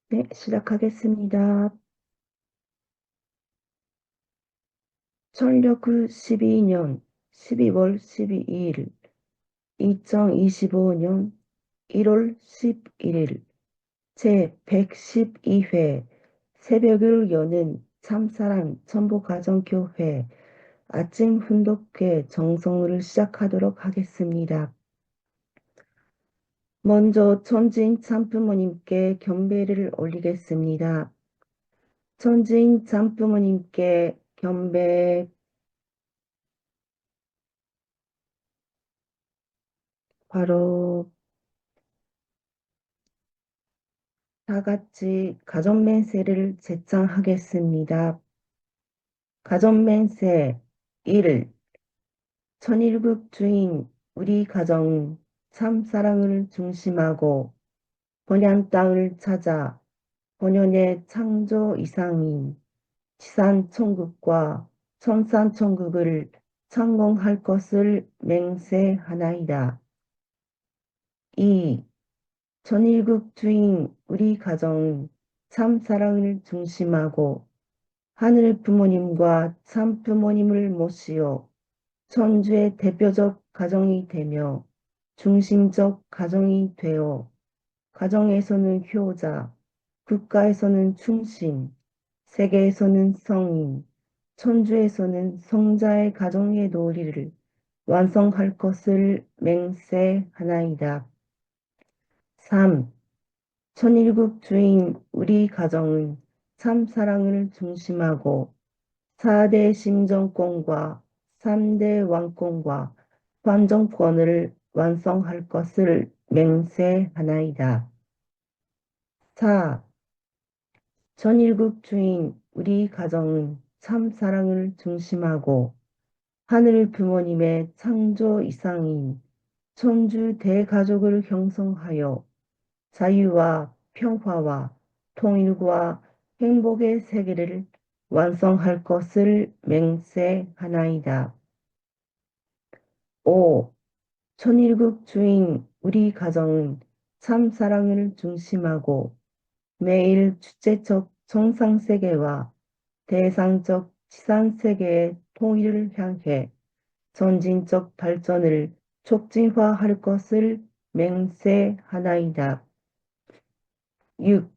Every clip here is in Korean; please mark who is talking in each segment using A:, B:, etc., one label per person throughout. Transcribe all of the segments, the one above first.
A: 네, 시작하겠습니다. 1612년 12월 12일, 2025년 1월 11일, 제112회 새벽을 여는 참사랑 천부가정교회 아침 훈독회 정성을 시작하도록 하겠습니다. 먼저 천주인 참부모님께 경배를 올리겠습니다. 천주인 참부모님께 경배. 바로 다 같이 가전맹세를 제창하겠습니다. 가전맹세 1. 천일국 주인 우리 가정 참 사랑을 중심하고 본향 땅을 찾아 본연의 창조 이상인 지산천국과 천산천국을 창공할 것을 맹세하나이다. 2. 천일국 주인 우리 가정은 참 사랑을 중심하고 하늘 부모님과 참 부모님을 모시어 천주의 대표적 가정이 되며 중심적 가정이 되어 가정에서는 효자, 국가에서는 충신, 세계에서는 성인, 천주에서는 성자의 가정의 논리를 완성할 것을 맹세하나이다. 3. 천일국 주인 우리 가정은 참 사랑을 중심하고 4대 심정권과 3대 왕권과 관정권을 완성할 것을 맹세하나이다. 4. 천일국 주인 우리 가정은 참 사랑을 중심하고 하늘 부모님의 창조 이상인 천주 대가족을 형성하여 자유와 평화와 통일과 행복의 세계를 완성할 것을 맹세하나이다. 5. 천일국 주인 우리 가정은 참 사랑을 중심하고 매일 주체적 정상세계와 대상적 지상세계의 통일을 향해 전진적 발전을 촉진화할 것을 맹세하나이다. 6.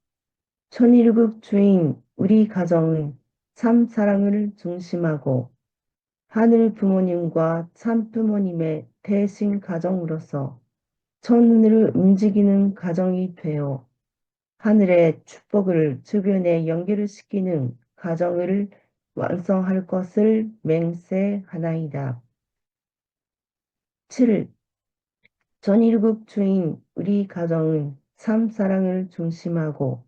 A: 천일국 주인 우리 가정은 참 사랑을 중심하고 하늘 부모님과 참 부모님의 대신 가정으로서 천운을 움직이는 가정이 되어 하늘의 축복을 주변에 연결을 시키는 가정을 완성할 것을 맹세하나이다. 7. 전일국 주인 우리 가정은 참 사랑을 중심하고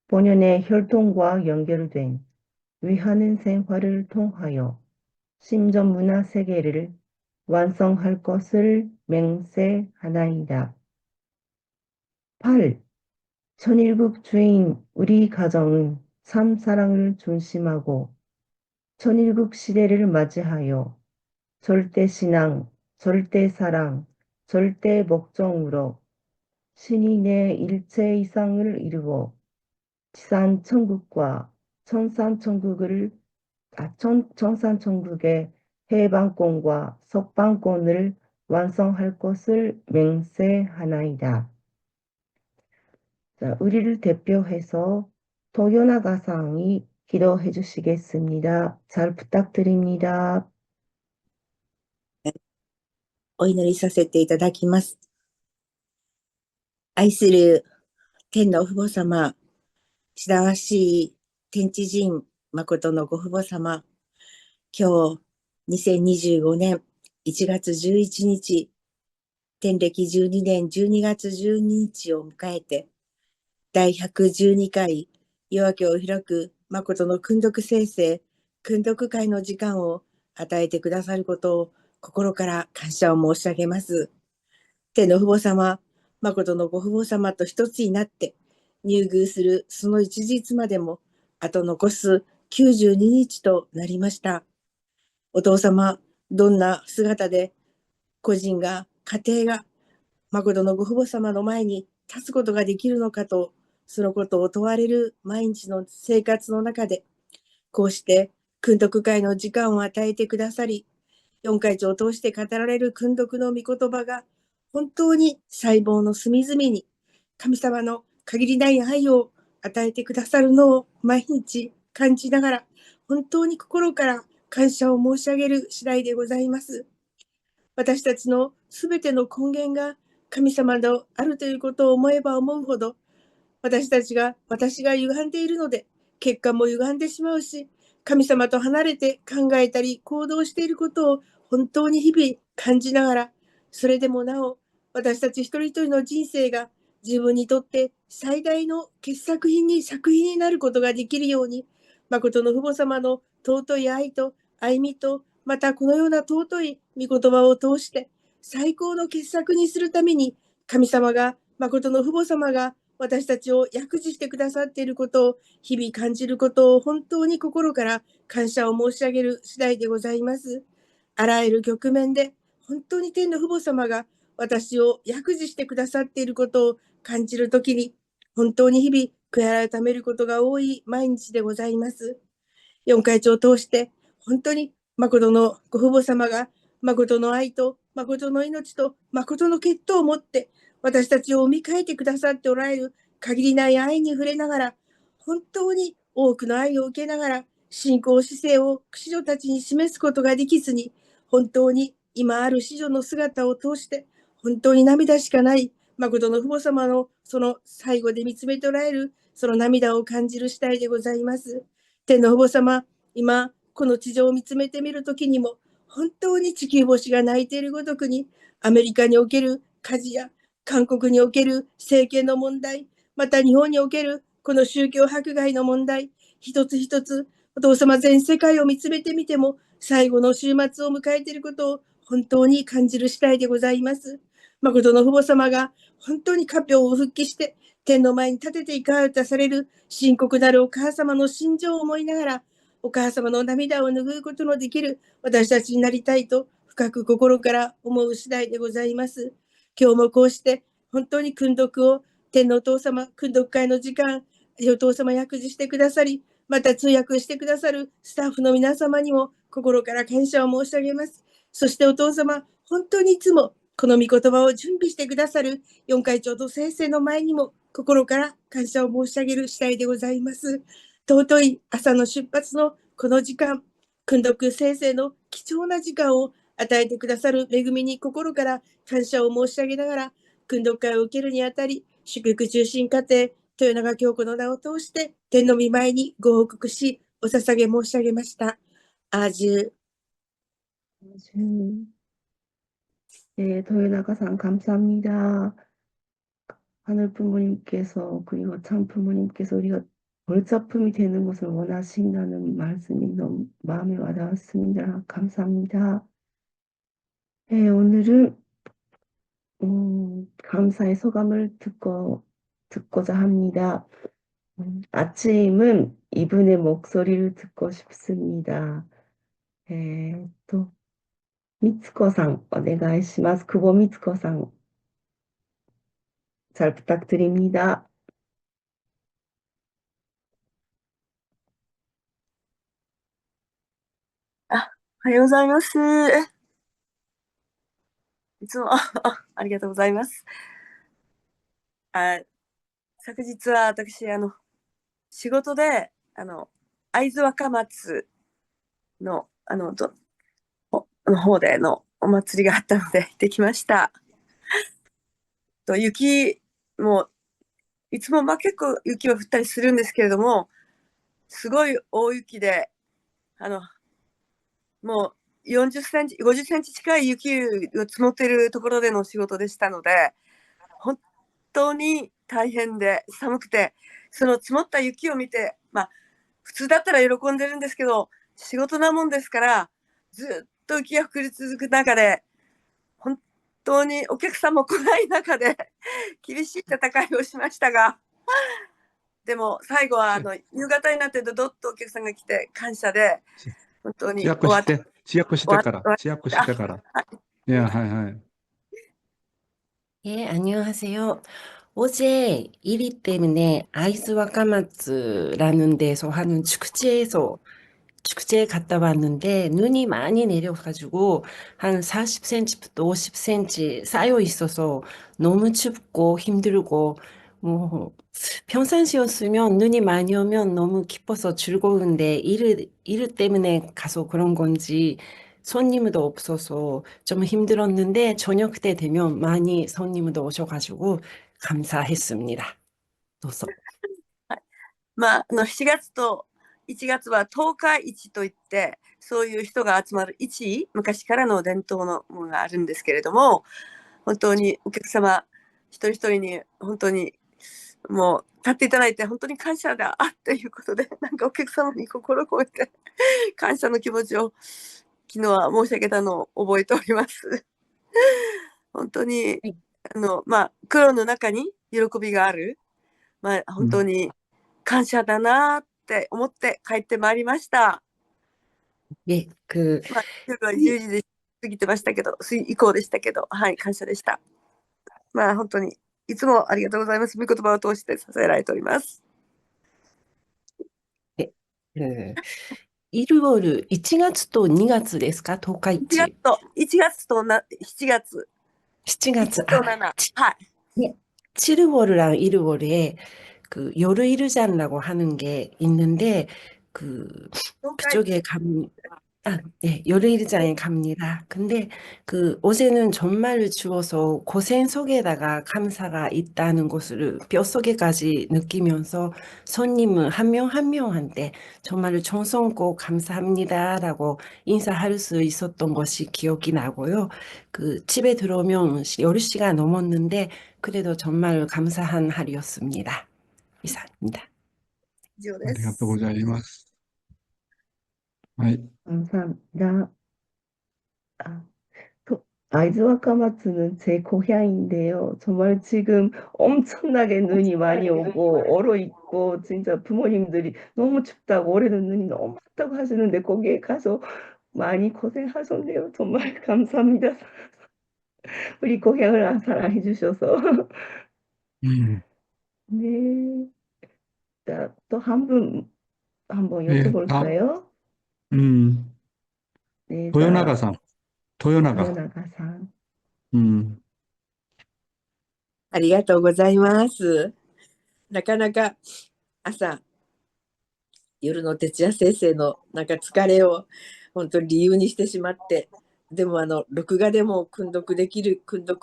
A: 본연의 혈통과 연결된 위하는 생활을 통하여 신전 문화 세계를 완성할 것을 맹세하나이다. 8. 천일국 주인 우리 가정은 참 사랑을 중심하고 천일국 시대를 맞이하여 절대 신앙, 절대 사랑, 절대 목적으로 신이 내 일체 이상을 이루어 지산천국과 천산천국을 천산천국의 해방권과 석방권을 완성할 것을 맹세하나이다. 자, 우리를 대표해서 도요나 가상이 기도해 주시겠습니다. 잘 부탁드립니다.
B: お祈りさせていただきます。愛する天の父母様、白鷲天地人誠のご父母様、今日2025年1月11日、天暦12年12月12日を迎えて、第112回夜明けを開く誠の訓読聖聖、訓読会の時間を与えてくださることを心から感謝を申し上げます。天の父母様、誠のご父母様と一つになって入宮するその一日までもあと残す92日となりました。お父様、どんな姿で個人が、家庭が誠のご父母様の前に立つことができるのかとそのことを問われる毎日の生活の中で、こうして訓読会の時間を与えてくださり、四会長を通して語られる訓読の御言葉が、本当に細胞の隅々に神様の限りない愛を与えてくださるのを毎日感じながら、本当に心から感謝を申し上げる次第でございます。私たちのすべての根源が神様のあるということを思えば思うほど、私が歪んでいるので、結果も歪んでしまうし、神様と離れて考えたり行動していることを本当に日々感じながら、それでもなお、私たち一人一人の人生が自分にとって最大の作品になることができるように、誠の父母様の尊い愛と歩みと、またこのような尊い御言葉を通して、最高の傑作にするために、神様が、誠の父母様が私たちを薬事してくださっていることを日々感じることを本当に心から感謝を申し上げる次第でございます。あらゆる局面で本当に天の父母様が私を薬事してくださっていることを感じるときに、本当に日々悔い改めることが多い毎日でございます。四会長を通して本当に誠のご父母様が誠の愛と誠の命と誠の血統を持って私たちを見替えてくださっておられる限りない愛に触れながら、本当に多くの愛を受けながら、信仰姿勢を子女たちに示すことができずに、本当に今ある子女の姿を通して、本当に涙しかない、誠の父母様のその最後で見つめておられる、その涙を感じる次第でございます。天の父母様、今、この地上を見つめてみるときにも、本当に地球星が泣いているごとくに、アメリカにおける火事や韓国における政権の問題、また日本におけるこの宗教迫害の問題、一つ一つ、お父様全世界を見つめてみても、最後の週末を迎えていることを本当に感じる次第でございます。誠の父母様が本当に家病を復帰して、天の前に立てていかうとされる深刻なるお母様の心情を思いながら、お母様の涙を拭うことのできる私たちになりたいと深く心から思う次第でございます。今日もこうして本当に訓読を天のお父様、訓読会の時間、お父様訳事してくださり、また通訳してくださるスタッフの皆様にも心から感謝を申し上げます。そしてお父様、本当にいつもこの御言葉を準備してくださる四会長と先生の前にも心から感謝を申し上げる次第でございます。尊い朝の出発のこの時間、訓読先生の貴重な時間を与えてくださる恵みに心から感謝を申し上げながら、訓読会を受けるにあたり、祝福中心家庭、豊永京子の名を通して、天の御前にご報告し、お捧げ申し上げました。アージュ。
A: 네, 도요나가상 감사합니다. 하늘 부모님께서 그리고 참 부모님께서 우리가 벌작품이 되는 것을 원하신다는 말씀이 너무 마음에 와닿았습니다. 감사합니다. 네, 오늘은 감사의 소감을 듣고자 합니다. 아침은 이분의 목소리를 듣고 싶습니다. 네, 또 미츠코さん, 오네가이시마스.久保 미츠코さん, 잘 부탁드립니다.
C: おはようございます。いつもありがとうございます。昨日は私、仕事で、会津若松の、の方でのお祭りがあったので行ってきました。雪も、いつも結構雪は降ったりするんですけれども、すごい大雪で、もう40センチ、50センチ近い雪が積もっているところでの仕事でしたので、本当に大変で寒くて、その積もった雪を見て、普通だったら喜んでるんですけど、仕事なもんですから、ずっと雪が降り続く中で、本当にお客さんも来ない中で厳しい戦いをしましたが、でも最後は夕方になってどっとお客さんが来て感謝で、本当に
D: 知訳してから。いや、はいはい。
E: 예, 안녕하세요. 어제 일이 때문에 아이스 와카마츠라는 데서 하는 축제에 갔다 왔는데 눈이 많이 내려가지고 한 40cm부터 50cm 쌓여 있어서 너무 춥고 힘들고 뭐 평상시였으면 눈이 많이 오면 너무 기뻐서 즐거운데 일 때문에 가서 그런 건지 손님도 없어서 좀 힘들었는데 저녁 때 되면 많이 손님도 오셔가지고 감사했습니다. 도서.
C: まあ、7月と1月は10日市といって、そういう人が集まる市、昔からの伝統のものがあるんですけれども、本当にお客様一人一人に本当にもう立っていただいて本当に感謝だということで、なんかお客様に心を込めて感謝の気持ちを昨日は申し上げたのを覚えております。本当に、
E: はい
C: 苦労の中に喜びがある。本当に感謝だなって思って帰ってまいりました。
E: 예,
C: 夜は10時で過ぎてましたけど、以降でしたけど、はい、感謝でした。本当にいつもありがとうございます。御言葉を通して支えられております。
E: 그 1월 1月と2月ですか？10日
C: 1
E: 市。
C: 月と7月。
E: 7
C: 1
E: 月.
C: と7。はい。
E: 네. 7월이랑 1월에 그 요르이르잔이라고 하는 게 있는데 그쪽에 가면 네, 요르이르장에 갑니다. 근데 어제는 정말 추워서 고생 속에다가 감사가 있다는 것을 뼛속에까지 느끼면서 손님 한 명 한 명한테 정말 정성껏 감사합니다라고 인사할 수 있었던 것이 기억이 나고요. 집에 들어오면 10시가 넘었는데 그래도 정말 감사한 하루였습니다. 이상입니다.
C: 以上
D: あ
C: です。
D: りがとうございます。はい。
A: 감사합니다. 아, 아이즈 와카마츠는 제 고향인데요. 정말 지금 엄청나게 눈이 많이 오고 얼어 있고 진짜 부모님들이 너무 춥다고 올해는 눈이 너무 춥다고 하시는데 거기에 가서 많이 고생하셨네요. 정말 감사합니다. 우리 고향을 사랑해 주셔서.
D: うん。
A: 네. 자, 또 한 분 한번
D: あ、
A: 여쭤볼까요?
D: うん。
A: 네,
D: 豊永
A: 자,
D: さん。豊永。
A: 도요나가さん.
D: うん。
B: ありがとうございます。なかなか朝、夜の徹夜先生のなんか疲れを本当に理由にしてしまって、でも録画でも訓読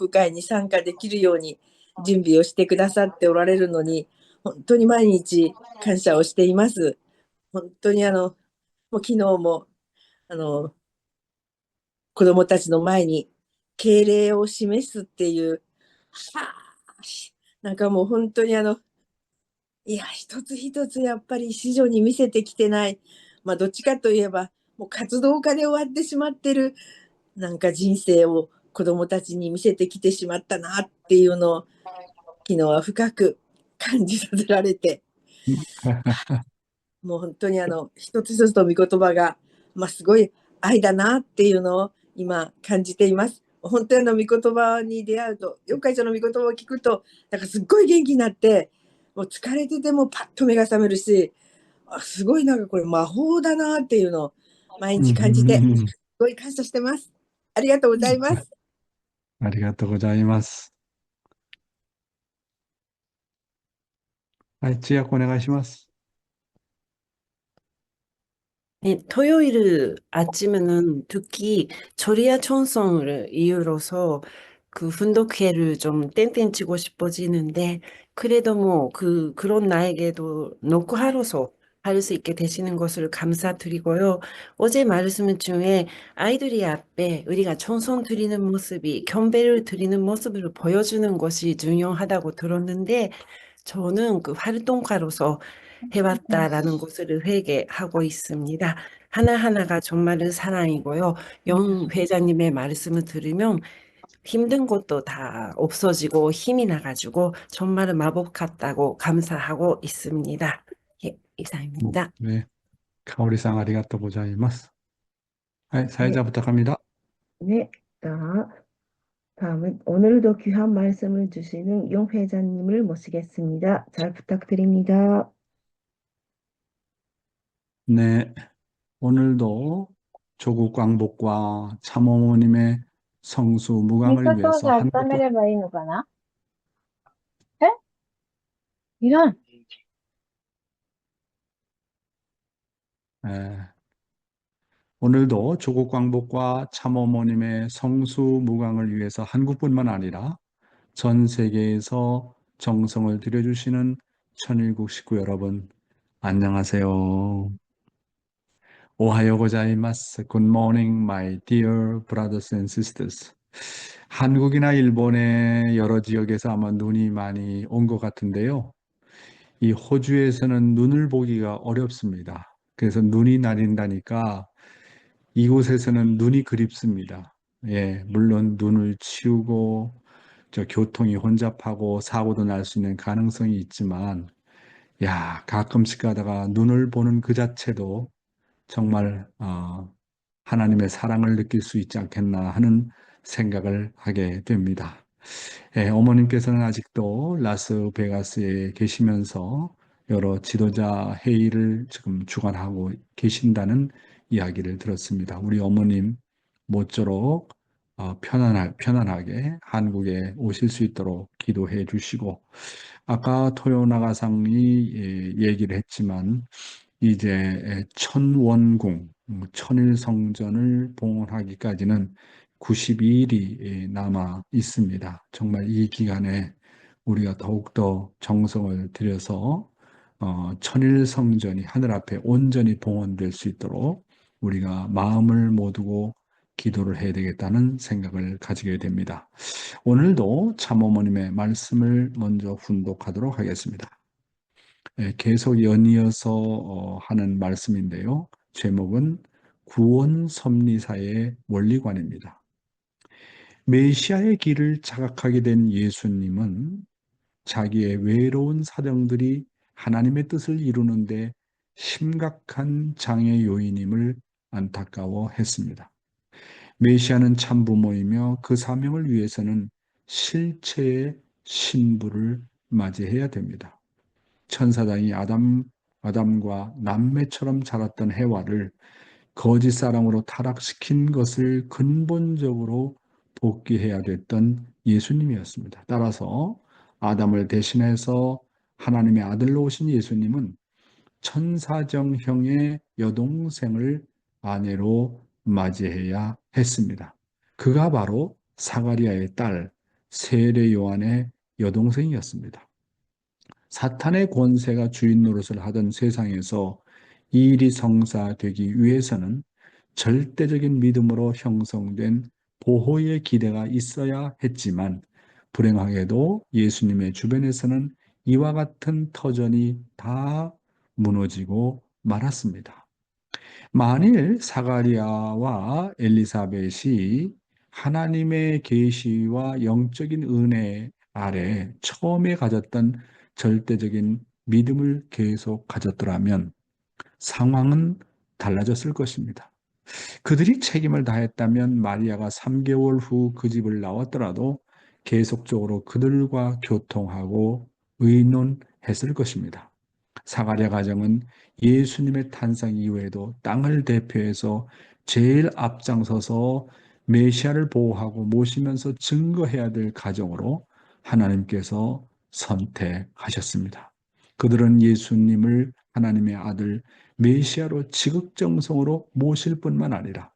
B: 会に参加できるように準備をしてくださっておられるのに、本当に毎日感謝をしています。本当にもう昨日も子どもたちの前に敬礼を示すっていう、なんかもう本当にいや、一つ一つやっぱり子女に見せてきてない。どっちかといえば、もう活動家で終わってしまってる、なんか人生を子供たちに見せてきてしまったなっていうのを、昨日は深く感じさせられて、もう本当に一つ一つの御言葉が、すごい愛だなっていうのを今感じています。本当に御言葉に出会うと、四日市の御言葉を聞くと、なんかすっごい元気になって、もう疲れててもパッと目が覚めるし、すごいなんかこれ魔法だなっていうのを毎日感じて、すごい感謝してます。ありがとうございます。
D: ありがとうございます。はい、千秋お願いします。
E: 네, 토요일 아침에는 특히 조리아 천성을 이유로서 분독회를 좀 땡땡 치고 싶어지는데 그래도 뭐 그런 나에게도 놓고 하루서 할 수 있게 되시는 것을 감사드리고요. 어제 말씀 중에 아이들이 앞에 우리가 천성 드리는 모습이 경배를 드리는 모습을 보여주는 것이 중요하다고 들었는데 저는 활동가로서 해왔다라는 것을 회개하고 있습니다. 하나하나가 정말 사랑이고요. 영 회장님의 말씀을 들으면 힘든 것도 다 없어지고 힘이 나가지고 정말 마법 같다고 감사하고 있습니다. 예, 이상입니다.
D: ね、かおりさんありがとうございます。はい、サイザーブタカミだ。
A: 네. 자, 다음은 오늘도 귀한 말씀을 주시는 용 회장님을 모시겠습니다. 잘 부탁드립니다.
D: 네, 오늘도 조국 광복과 참어머님의 성수
F: ミク
D: 무강을
F: 登
D: 위해서
F: 場温め
D: 한국도
F: ればいいのかな？え、いらん。
D: 예, 오늘도 조국 광복과 참어머님의 성수 무강을 위해서 한국뿐만 아니라 전 세계에서 정성을 들여주시는 천일국 식구 여러분, 안녕하세요. 오하요 고자이마스. Good morning, my dear brothers and sisters. 한국이나 일본의 여러 지역에서 아마 눈이 많이 온 것 같은데요. 이 호주에서는 눈을 보기가 어렵습니다. 그래서 눈이 내린다니까 이곳에서는 눈이 그립습니다. 예, 물론 눈을 치우고 저 교통이 혼잡하고 사고도 날 수 있는 가능성이 있지만, 야, 가끔씩 가다가 눈을 보는 그 자체도 정말 하나님의 사랑을 느낄 수 있지 않겠나 하는 생각을 하게 됩니다. 예, 어머님께서는 아직도 라스베가스에 계시면서 여러 지도자 회의를 지금 주관하고 계신다는 이야기를 들었습니다. 우리 어머님 모쪼록 편안하게 한국에 오실 수 있도록 기도해 주시고, 아까 토요나가상이 얘기를 했지만 이제 천원궁, 천일성전을 봉헌하기까지는 92일이 남아 있습니다. 정말 이 기간에 우리가 더욱더 정성을 들여서 천일성전이 하늘 앞에 온전히 봉헌될 수 있도록 우리가 마음을 모두고 기도를 해야 되겠다는 생각을 가지게 됩니다. 오늘도 참어머님의 말씀을 먼저 훈독하도록 하겠습니다. 계속 연이어서 하는 말씀인데요. 제목은 구원 섭리사의 원리관입니다. 메시아의 길을 자각하게 된 예수님은 자기의 외로운 사정들이 하나님의 뜻을 이루는데 심각한 장애 요인임을 안타까워했습니다. 메시아는 참부모이며 그 사명을 위해서는 실체의 신부를 맞이해야 됩니다. 천사장이 아담과 남매처럼 자랐던 해와를 거짓 사랑으로 타락시킨 것을 근본적으로 복귀해야 됐던 예수님이었습니다. 따라서 아담을 대신해서 하나님의 아들로 오신 예수님은 천사정형의 여동생을 아내로 맞이해야 했습니다. 그가 바로 사가리아의 딸 세례 요한의 여동생이었습니다. 사탄의 권세가 주인 노릇을 하던 세상에서 이 일이 성사되기 위해서는 절대적인 믿음으로 형성된 보호의 기대가 있어야 했지만, 불행하게도 예수님의 주변에서는 이와 같은 터전이 다 무너지고 말았습니다. 만일 사가리아와 엘리사벳이 하나님의 계시와 영적인 은혜 아래 처음에 가졌던 절대적인 믿음을 계속 가졌더라면 상황은 달라졌을 것입니다. 그들이 책임을 다했다면 마리아가 3개월 후 그 집을 나왔더라도 계속적으로 그들과 교통하고 의논했을 것입니다. 사가랴 가정은 예수님의 탄생 이후에도 땅을 대표해서 제일 앞장서서 메시아를 보호하고 모시면서 증거해야 될 가정으로 하나님께서 선택하셨습니다. 그들은 예수님을 하나님의 아들 메시아로 지극정성으로 모실 뿐만 아니라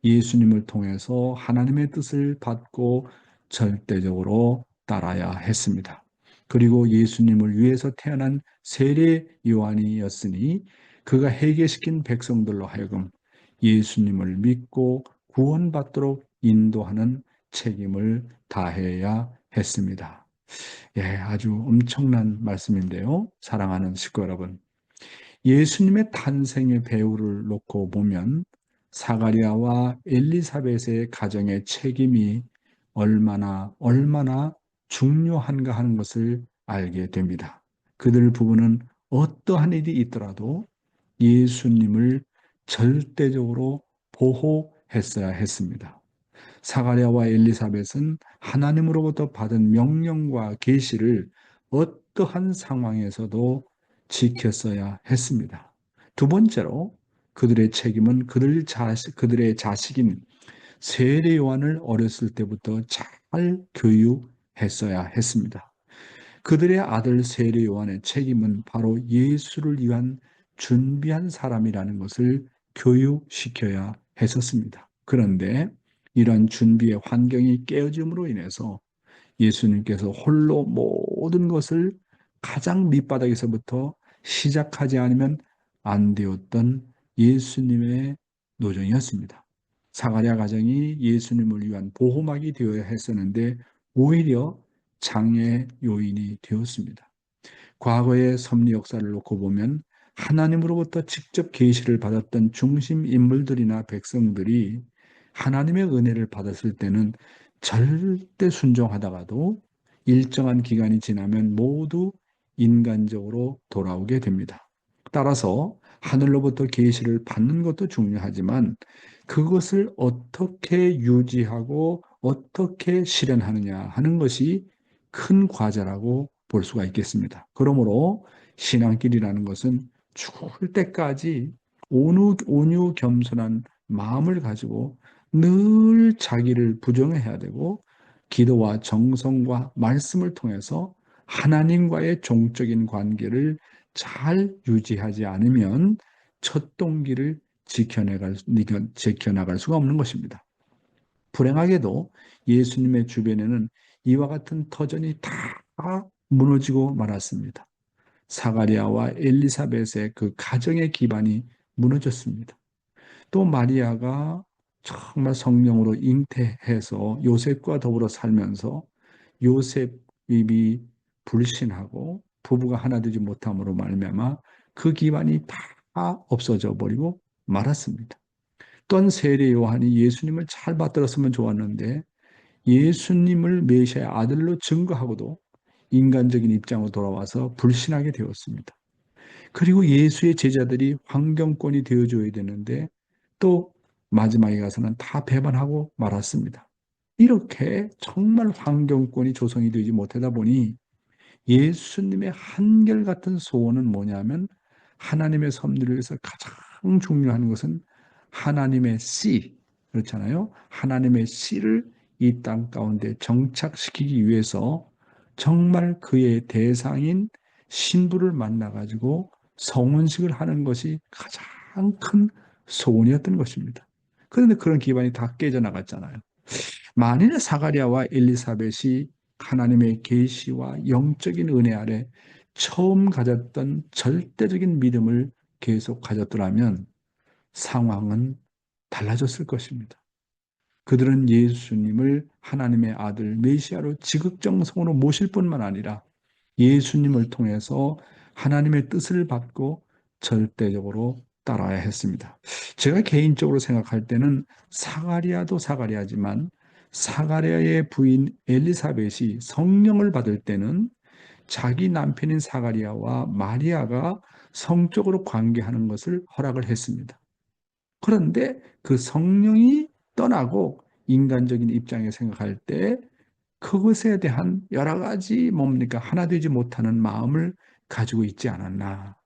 D: 예수님을 통해서 하나님의 뜻을 받고 절대적으로 따라야 했습니다. 그리고 예수님을 위해서 태어난 세례 요한이었으니 그가 회개시킨 백성들로 하여금 예수님을 믿고 구원받도록 인도하는 책임을 다해야 했습니다. 예, 아주 엄청난 말씀인데요. 사랑하는 식구 여러분, 예수님의 탄생의 배후를 놓고 보면 사가리아와 엘리사벳의 가정의 책임이 얼마나 중요한가 하는 것을 알게 됩니다. 그들 부부는 어떠한 일이 있더라도 예수님을 절대적으로 보호했어야 했습니다. 사가랴와 엘리사벳은 하나님으로부터 받은 명령과 계시를 어떠한 상황에서도 지켰어야 했습니다. 두 번째로 그들의 책임은 그들의 자식인 세례 요한을 어렸을 때부터 잘 교육했어야 했습니다. 그들의 아들 세례 요한의 책임은 바로 예수를 위한 준비한 사람이라는 것을 교육시켜야 했었습니다. 그런데 이런 준비의 환경이 깨어짐으로 인해서 예수님께서 홀로 모든 것을 가장 밑바닥에서부터 시작하지 않으면 안 되었던 예수님의 노정이었습니다. 사가랴 가정이 예수님을 위한 보호막이 되어야 했었는데 오히려 장애 요인이 되었습니다. 과거의 섭리 역사를 놓고 보면 하나님으로부터 직접 계시를 받았던 중심 인물들이나 백성들이 하나님의 은혜를 받았을 때는 절대 순종하다가도 일정한 기간이 지나면 모두 인간적으로 돌아오게 됩니다. 따라서 하늘로부터 계시를 받는 것도 중요하지만 그것을 어떻게 유지하고 어떻게 실현하느냐 하는 것이 큰 과제라고 볼 수가 있겠습니다. 그러므로 신앙길이라는 것은 죽을 때까지 온유 겸손한 마음을 가지고 늘 자기를 부정해야 되고 기도와 정성과 말씀을 통해서 하나님과의 종적인 관계를 잘 유지하지 않으면 첫 동기를 지켜나갈 수가 없는 것입니다. 불행하게도 예수님의 주변에는 이와 같은 터전이 다 무너지고 말았습니다. 사가랴와 엘리사벳의 그 가정의 기반이 무너졌습니다. 또 마리아가 정말 성령으로 잉태해서 요셉과 더불어 살면서 요셉이 불신하고 부부가 하나 되지 못함으로 말미암아 그 기반이 다 없어져 버리고 말았습니다. 또한 세례 요한이 예수님을 잘 받들었으면 좋았는데 예수님을 메시아의 아들로 증거하고도 인간적인 입장으로 돌아와서 불신하게 되었습니다. 그리고 예수의 제자들이 환경권이 되어줘야 되는데 또 마지막에 가서는 다 배반하고 말았습니다. 이렇게 정말 환경권이 조성이 되지 못하다 보니 예수님의 한결같은 소원은 뭐냐면 하나님의 섭리를 위해서 가장 중요한 것은 하나님의 씨, 그렇잖아요. 하나님의 씨를 이 땅 가운데 정착시키기 위해서 정말 그의 대상인 신부를 만나가지고 성혼식을 하는 것이 가장 큰 소원이었던 것입니다. 그런데 그런 기반이 다 깨져나갔잖아요. 만일 사가랴와 엘리사벳이 하나님의 계시와 영적인 은혜 아래 처음 가졌던 절대적인 믿음을 계속 가졌더라면 상황은 달라졌을 것입니다. 그들은 예수님을 하나님의 아들 메시아로 지극정성으로 모실 뿐만 아니라 예수님을 통해서 하나님의 뜻을 받고 절대적으로 따라야 했습니다. 제가 개인적으로 생각할 때는 사가랴도 사가랴지만 사가랴의 부인 엘리사벳이 성령을 받을 때는 자기 남편인 사가랴와 마리아가 성적으로 관계하는 것을 허락을 했습니다. 그런데 그 성령이 떠나고 인간적인 입장에 생각할 때 그것에 대한 여러 가지 하나 되지 못하는 마음을 가지고 있지 않았나.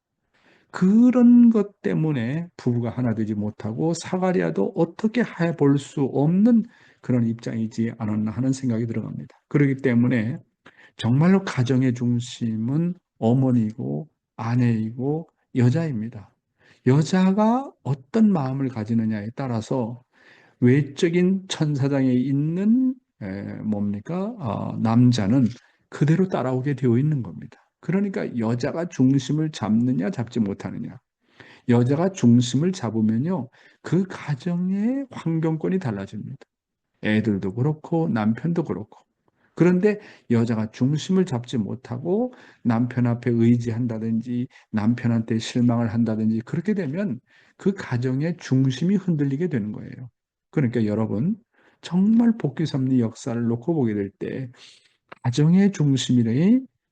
D: 그런 것 때문에 부부가 하나 되지 못하고 사가랴도 어떻게 해볼 수 없는 그런 입장이지 않았나 하는 생각이 들어갑니다. 그렇기 때문에 정말로 가정의 중심은 어머니고 아내이고 여자입니다. 여자가 어떤 마음을 가지느냐에 따라서 외적인 천사장에 있는 남자는 그대로 따라오게 되어 있는 겁니다. 그러니까 여자가 중심을 잡느냐 잡지 못하느냐. 여자가 중심을 잡으면요, 그 가정의 환경권이 달라집니다. 애들도 그렇고 남편도 그렇고. 그런데 여자가 중심을 잡지 못하고 남편 앞에 의지한다든지 남편한테 실망을 한다든지 그렇게 되면 그 가정의 중심이 흔들리게 되는 거예요. 그러니까 여러분, 정말 복귀섭리 역사를 놓고 보게 될 때 가정의 중심이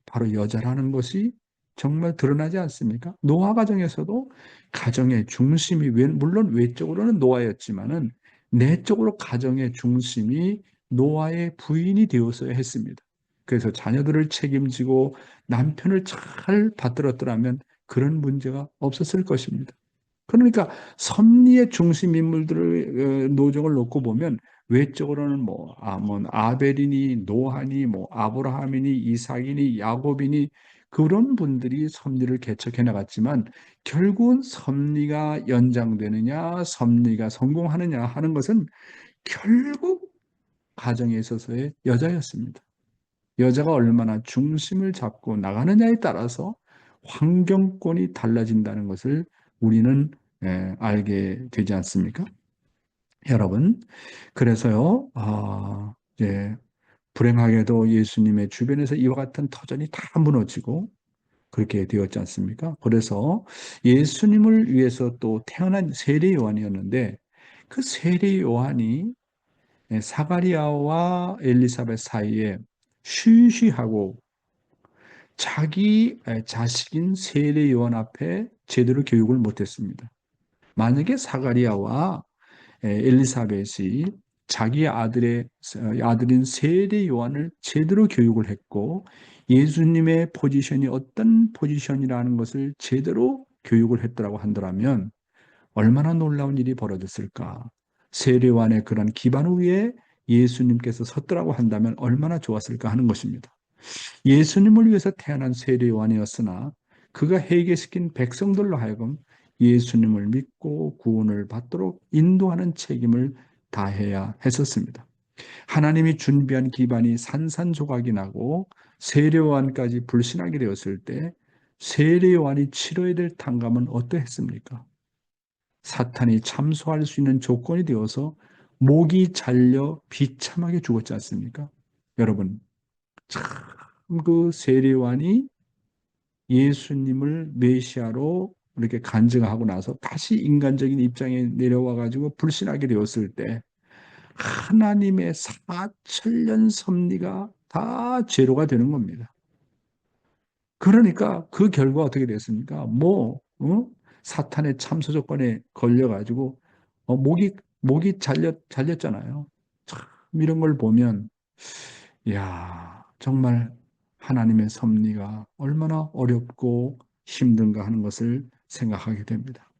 D: 바로 여자라는 것이 정말 드러나지 않습니까? 노아 가정에서도 가정의 중심이 물론 외적으로는 노아였지만은 내적으로 가정의 중심이 노아의 부인이 되었어야 했습니다. 그래서 자녀들을 책임지고 남편을 잘 받들었더라면 그런 문제가 없었을 것입니다. 그러니까 섭리의 중심 인물들을 노정을 놓고 보면 외적으로는 뭐 아벨이니 노하니 뭐 아브라함이니 이삭이니 야곱이니 그런 분들이 섭리를 개척해 나갔지만 결국은 섭리가 연장되느냐 섭리가 성공하느냐 하는 것은 결국 가정에 있어서의 여자였습니다. 여자가 얼마나 중심을 잡고 나가느냐에 따라서 환경권이 달라진다는 것을 우리는 알게 되지 않습니까? 여러분, 그래서요, 이제 불행하게도 예수님의 주변에서 이와 같은 터전이 다 무너지고 그렇게 되었지 않습니까? 그래서 예수님을 위해서 또 태어난 세례 요한이었는데 그 세례 요한이 사가리아와 엘리사벳 사이에 쉬쉬하고 자기 자식인 세례 요한 앞에 제대로 교육을 못했습니다. 만약에 사가리아와 엘리사벳이 자기 아들인 세례 요한을 제대로 교육을 했고 예수님의 포지션이 어떤 포지션이라는 것을 제대로 교육을 했더라고 한다면 얼마나 놀라운 일이 벌어졌을까? 세례 요한의 그런 기반 위에 예수님께서 섰더라고 한다면 얼마나 좋았을까 하는 것입니다. 예수님을 위해서 태어난 세례 요한이었으나 그가 회개시킨 백성들로 하여금 예수님을 믿고 구원을 받도록 인도하는 책임을 다해야 했었습니다. 하나님이 준비한 기반이 산산조각이 나고 세례 요한까지 불신하게 되었을 때 세례 요한이 치러야 될 탕감은 어떠했습니까? 사탄이 참소할 수 있는 조건이 되어서 목이 잘려 비참하게 죽었지 않습니까? 여러분, 참 그 세례요한이 예수님을 메시아로 이렇게 간증하고 나서 다시 인간적인 입장에 내려와 가지고 불신하게 되었을 때 하나님의 4천년 섭리가 다 제로가 되는 겁니다. 그러니까 그 결과 어떻게 됐습니까? 사탄의 참소 조건에 걸려 가지고 목이 잘렸잖아요. 참 이런 걸 보면 야, 정말 하나님의 섭리가 얼마나 어렵고 힘든가 하는 것을 생각하게 됩니다.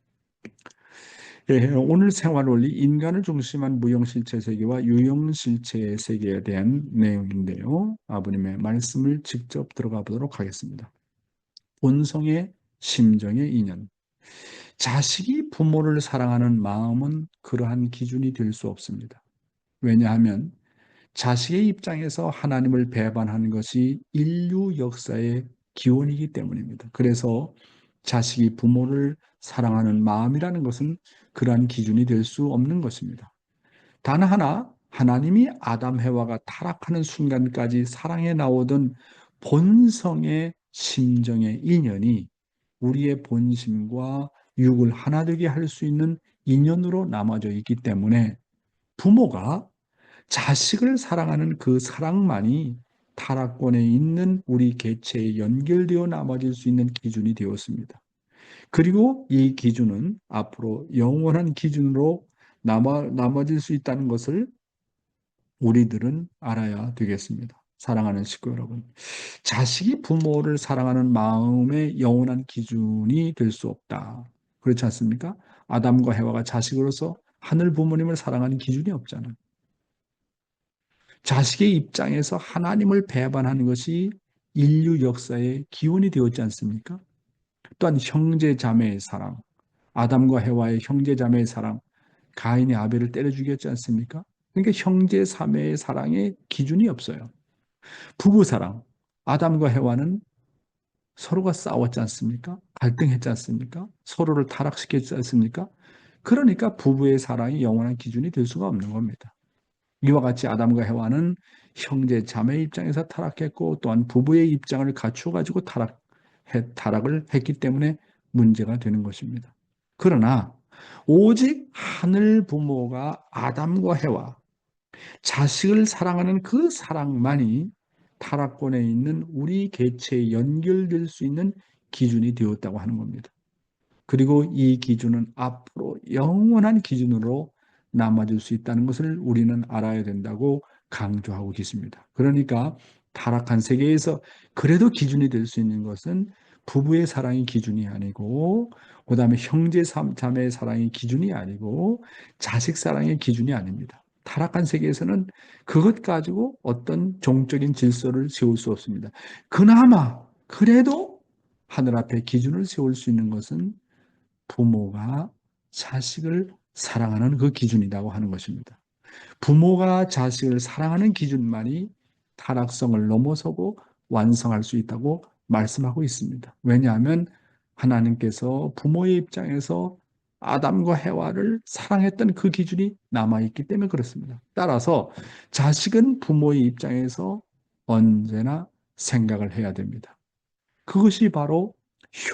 D: 오늘 생활원리 인간을 중심한 무형실체 세계와 유형실체 세계에 대한 내용인데요. 아버님의 말씀을 직접 들어가 보도록 하겠습니다. 본성의 심정의 인연. 자식이 부모를 사랑하는 마음은 그러한 기준이 될 수 없습니다. 왜냐하면 자식의 입장에서 하나님을 배반하는 것이 인류 역사의 기원이기 때문입니다. 그래서 자식이 부모를 사랑하는 마음이라는 것은 그러한 기준이 될 수 없는 것입니다. 단 하나, 하나님이 아담 해와가 타락하는 순간까지 사랑해 나오던 본성의 심정의 인연이 우리의 본심과 육을 하나 되게 할 수 있는 인연으로 남아져 있기 때문에 부모가 자식을 사랑하는 그 사랑만이 타락권에 있는 우리 개체에 연결되어 남아질 수 있는 기준이 되었습니다. 그리고 이 기준은 앞으로 영원한 기준으로 남아질 수 있다는 것을 우리들은 알아야 되겠습니다. 사랑하는 식구 여러분, 자식이 부모를 사랑하는 마음의 영원한 기준이 될 수 없다. 그렇지 않습니까? 아담과 해와가 자식으로서 하늘 부모님을 사랑하는 기준이 없잖아요. 자식의 입장에서 하나님을 배반하는 것이 인류 역사의 기원이 되었지 않습니까? 또한 형제 자매의 사랑, 아담과 해와의 형제 자매의 사랑, 가인이 아벨을 때려 죽였지 않습니까? 그러니까 형제 자매의 사랑에 기준이 없어요. 부부 사랑, 아담과 해와는 서로가 싸웠지 않습니까? 갈등했지 않습니까? 서로를 타락시켰지 않습니까? 그러니까 부부의 사랑이 영원한 기준이 될 수가 없는 겁니다. 이와 같이 아담과 해와는 형제 자매 입장에서 타락했고 또한 부부의 입장을 갖추어 가지고 타락을 했기 때문에 문제가 되는 것입니다. 그러나 오직 하늘 부모가 아담과 해와 자식을 사랑하는 그 사랑만이 타락권에 있는 우리 개체에 연결될 수 있는 기준이 되었다고 하는 겁니다. 그리고 이 기준은 앞으로 영원한 기준으로 남아줄 수 있다는 것을 우리는 알아야 된다고 강조하고 계십니다. 그러니까 타락한 세계에서 그래도 기준이 될 수 있는 것은 부부의 사랑이 기준이 아니고, 그 다음에 형제 자매의 사랑이 기준이 아니고, 자식 사랑의 기준이 아닙니다. 타락한 세계에서는 그것 가지고 어떤 종적인 질서를 세울 수 없습니다. 그나마 그래도 하늘 앞에 기준을 세울 수 있는 것은 부모가 자식을 사랑하는 그 기준이라고 하는 것입니다. 부모가 자식을 사랑하는 기준만이 타락성을 넘어서고 완성할 수 있다고 말씀하고 있습니다. 왜냐하면 하나님께서 부모의 입장에서 아담과 해와를 사랑했던 그 기준이 남아있기 때문에 그렇습니다. 따라서 자식은 부모의 입장에서 언제나 생각을 해야 됩니다. 그것이 바로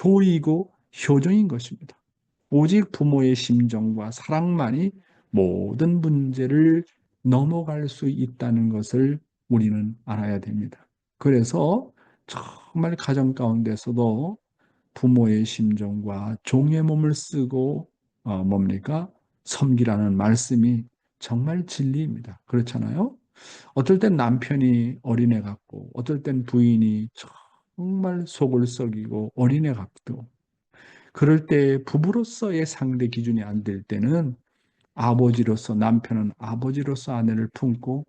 D: 효이고 효정인 것입니다. 오직 부모의 심정과 사랑만이 모든 문제를 넘어갈 수 있다는 것을 우리는 알아야 됩니다. 그래서 정말 가정 가운데서도 부모의 심정과 종의 몸을 쓰고 뭡니까? 섬기라는 말씀이 정말 진리입니다. 그렇잖아요? 어떨 땐 남편이 어린애 같고, 어떨 땐 부인이 정말 속을 썩이고 어린애 같고, 그럴 때 부부로서의 상대 기준이 안 될 때는 아버지로서, 남편은 아버지로서 아내를 품고,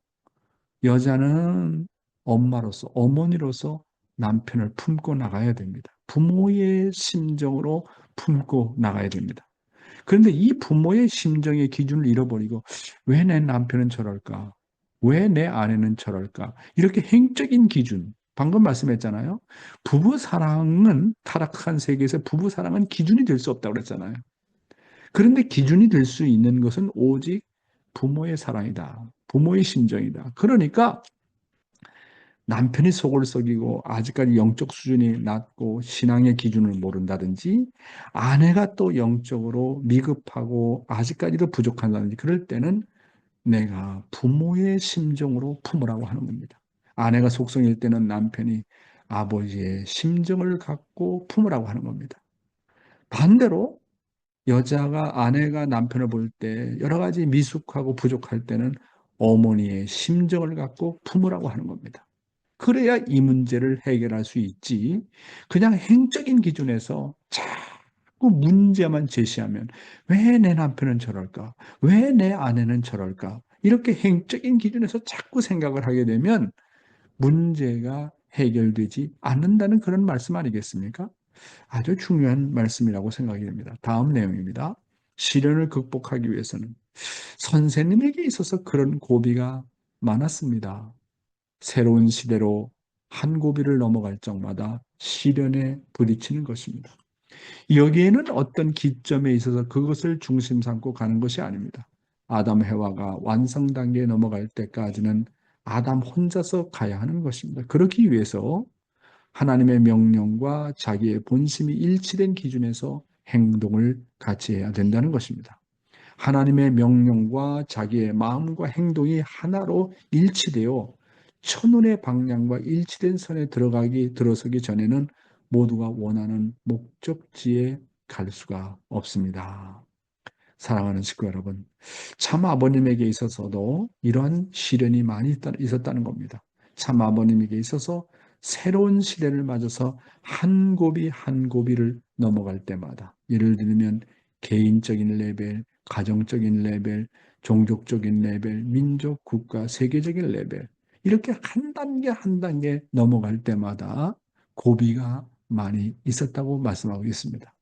D: 여자는 엄마로서, 어머니로서 남편을 품고 나가야 됩니다. 부모의 심정으로 품고 나가야 됩니다. 그런데 이 부모의 심정의 기준을 잃어버리고, 왜 내 남편은 저럴까? 왜 내 아내는 저럴까? 이렇게 행적인 기준, 방금 말씀했잖아요. 부부 사랑은, 타락한 세계에서 부부 사랑은 기준이 될 수 없다고 그랬잖아요. 그런데 기준이 될 수 있는 것은 오직 부모의 사랑이다. 부모의 심정이다. 그러니까 남편이 속을 썩이고 아직까지 영적 수준이 낮고 신앙의 기준을 모른다든지, 아내가 또 영적으로 미급하고 아직까지도 부족한다든지, 그럴 때는 내가 부모의 심정으로 품으라고 하는 겁니다. 아내가 속성일 때는 남편이 아버지의 심정을 갖고 품으라고 하는 겁니다. 반대로 아내가 남편을 볼 때 여러 가지 미숙하고 부족할 때는 어머니의 심정을 갖고 품으라고 하는 겁니다. 그래야 이 문제를 해결할 수 있지. 그냥 행적인 기준에서 자꾸 문제만 제시하면, 왜 내 남편은 저럴까? 왜 내 아내는 저럴까? 이렇게 행적인 기준에서 자꾸 생각을 하게 되면 문제가 해결되지 않는다는 그런 말씀 아니겠습니까? 아주 중요한 말씀이라고 생각이 됩니다. 다음 내용입니다. 시련을 극복하기 위해서는 선생님에게 있어서 그런 고비가 많았습니다. 새로운 시대로 한 고비를 넘어갈 적마다 시련에 부딪히는 것입니다. 여기에는 어떤 기점에 있어서 그것을 중심 삼고 가는 것이 아닙니다. 아담 해와가 완성 단계에 넘어갈 때까지는 아담 혼자서 가야 하는 것입니다. 그러기 위해서 하나님의 명령과 자기의 본심이 일치된 기준에서 행동을 같이 해야 된다는 것입니다. 하나님의 명령과 자기의 마음과 행동이 하나로 일치되어 천운의 방향과 일치된 선에 들어서기 전에는 모두가 원하는 목적지에 갈 수가 없습니다. 사랑하는 식구 여러분, 참 아버님에게 있어서도 이러한 시련이 많이 있었다는 겁니다. 참 아버님에게 있어서 새로운 시련을 맞아서 한 고비 한 고비를 넘어갈 때마다, 예를 들면 개인적인 레벨, 가정적인 레벨, 종족적인 레벨, 민족, 국가, 세계적인 레벨, 이렇게 한 단계 한 단계 넘어갈 때마다 고비가 많이 있었다고 말씀하고 있습니다.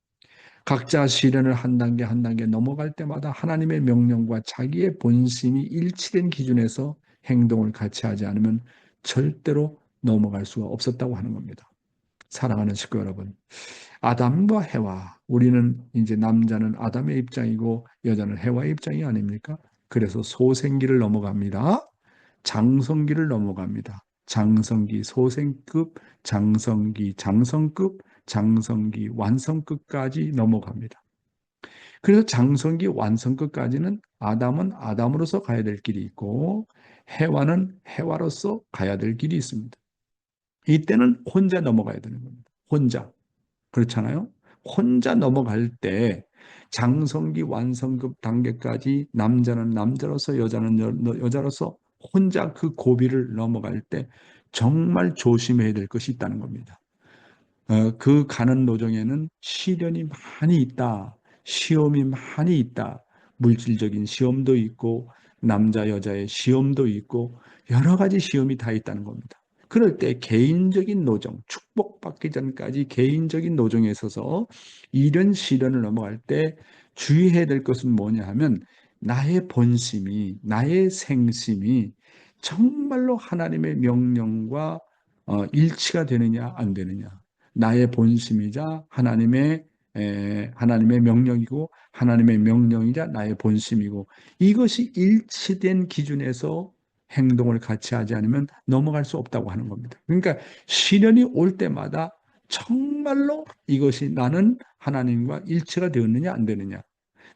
D: 각자 시련을 한 단계 한 단계 넘어갈 때마다 하나님의 명령과 자기의 본심이 일치된 기준에서 행동을 같이 하지 않으면 절대로 넘어갈 수가 없었다고 하는 겁니다. 사랑하는 식구 여러분, 아담과 해와, 우리는 이제 남자는 아담의 입장이고 여자는 해와의 입장이 아닙니까? 그래서 소생기를 넘어갑니다. 장성기를 넘어갑니다. 장성기 소생급, 장성기 장성급, 장성기 완성급까지 넘어갑니다. 그래서 장성기 완성급까지는 아담은 아담으로서 가야 될 길이 있고 해와는 해와로서 가야 될 길이 있습니다. 이때는 혼자 넘어가야 되는 겁니다. 혼자. 그렇잖아요? 혼자 넘어갈 때 장성기 완성급 단계까지 남자는 남자로서 여자는 여자로서 혼자 그 고비를 넘어갈 때 정말 조심해야 될 것이 있다는 겁니다. 그 가는 노정에는 시련이 많이 있다. 시험이 많이 있다. 물질적인 시험도 있고 남자 여자의 시험도 있고 여러 가지 시험이 다 있다는 겁니다. 그럴 때 개인적인 노정, 축복받기 전까지 개인적인 노정에 있어서 이런 시련을 넘어갈 때 주의해야 될 것은 뭐냐 하면 나의 본심이, 나의 생심이 정말로 하나님의 명령과 일치가 되느냐 안 되느냐. 나의 본심이자 하나님의 명령이고 하나님의 명령이자 나의 본심이고 이것이 일치된 기준에서 행동을 같이 하지 않으면 넘어갈 수 없다고 하는 겁니다. 그러니까 시련이 올 때마다 정말로 이것이 나는 하나님과 일치가 되었느냐 안 되느냐,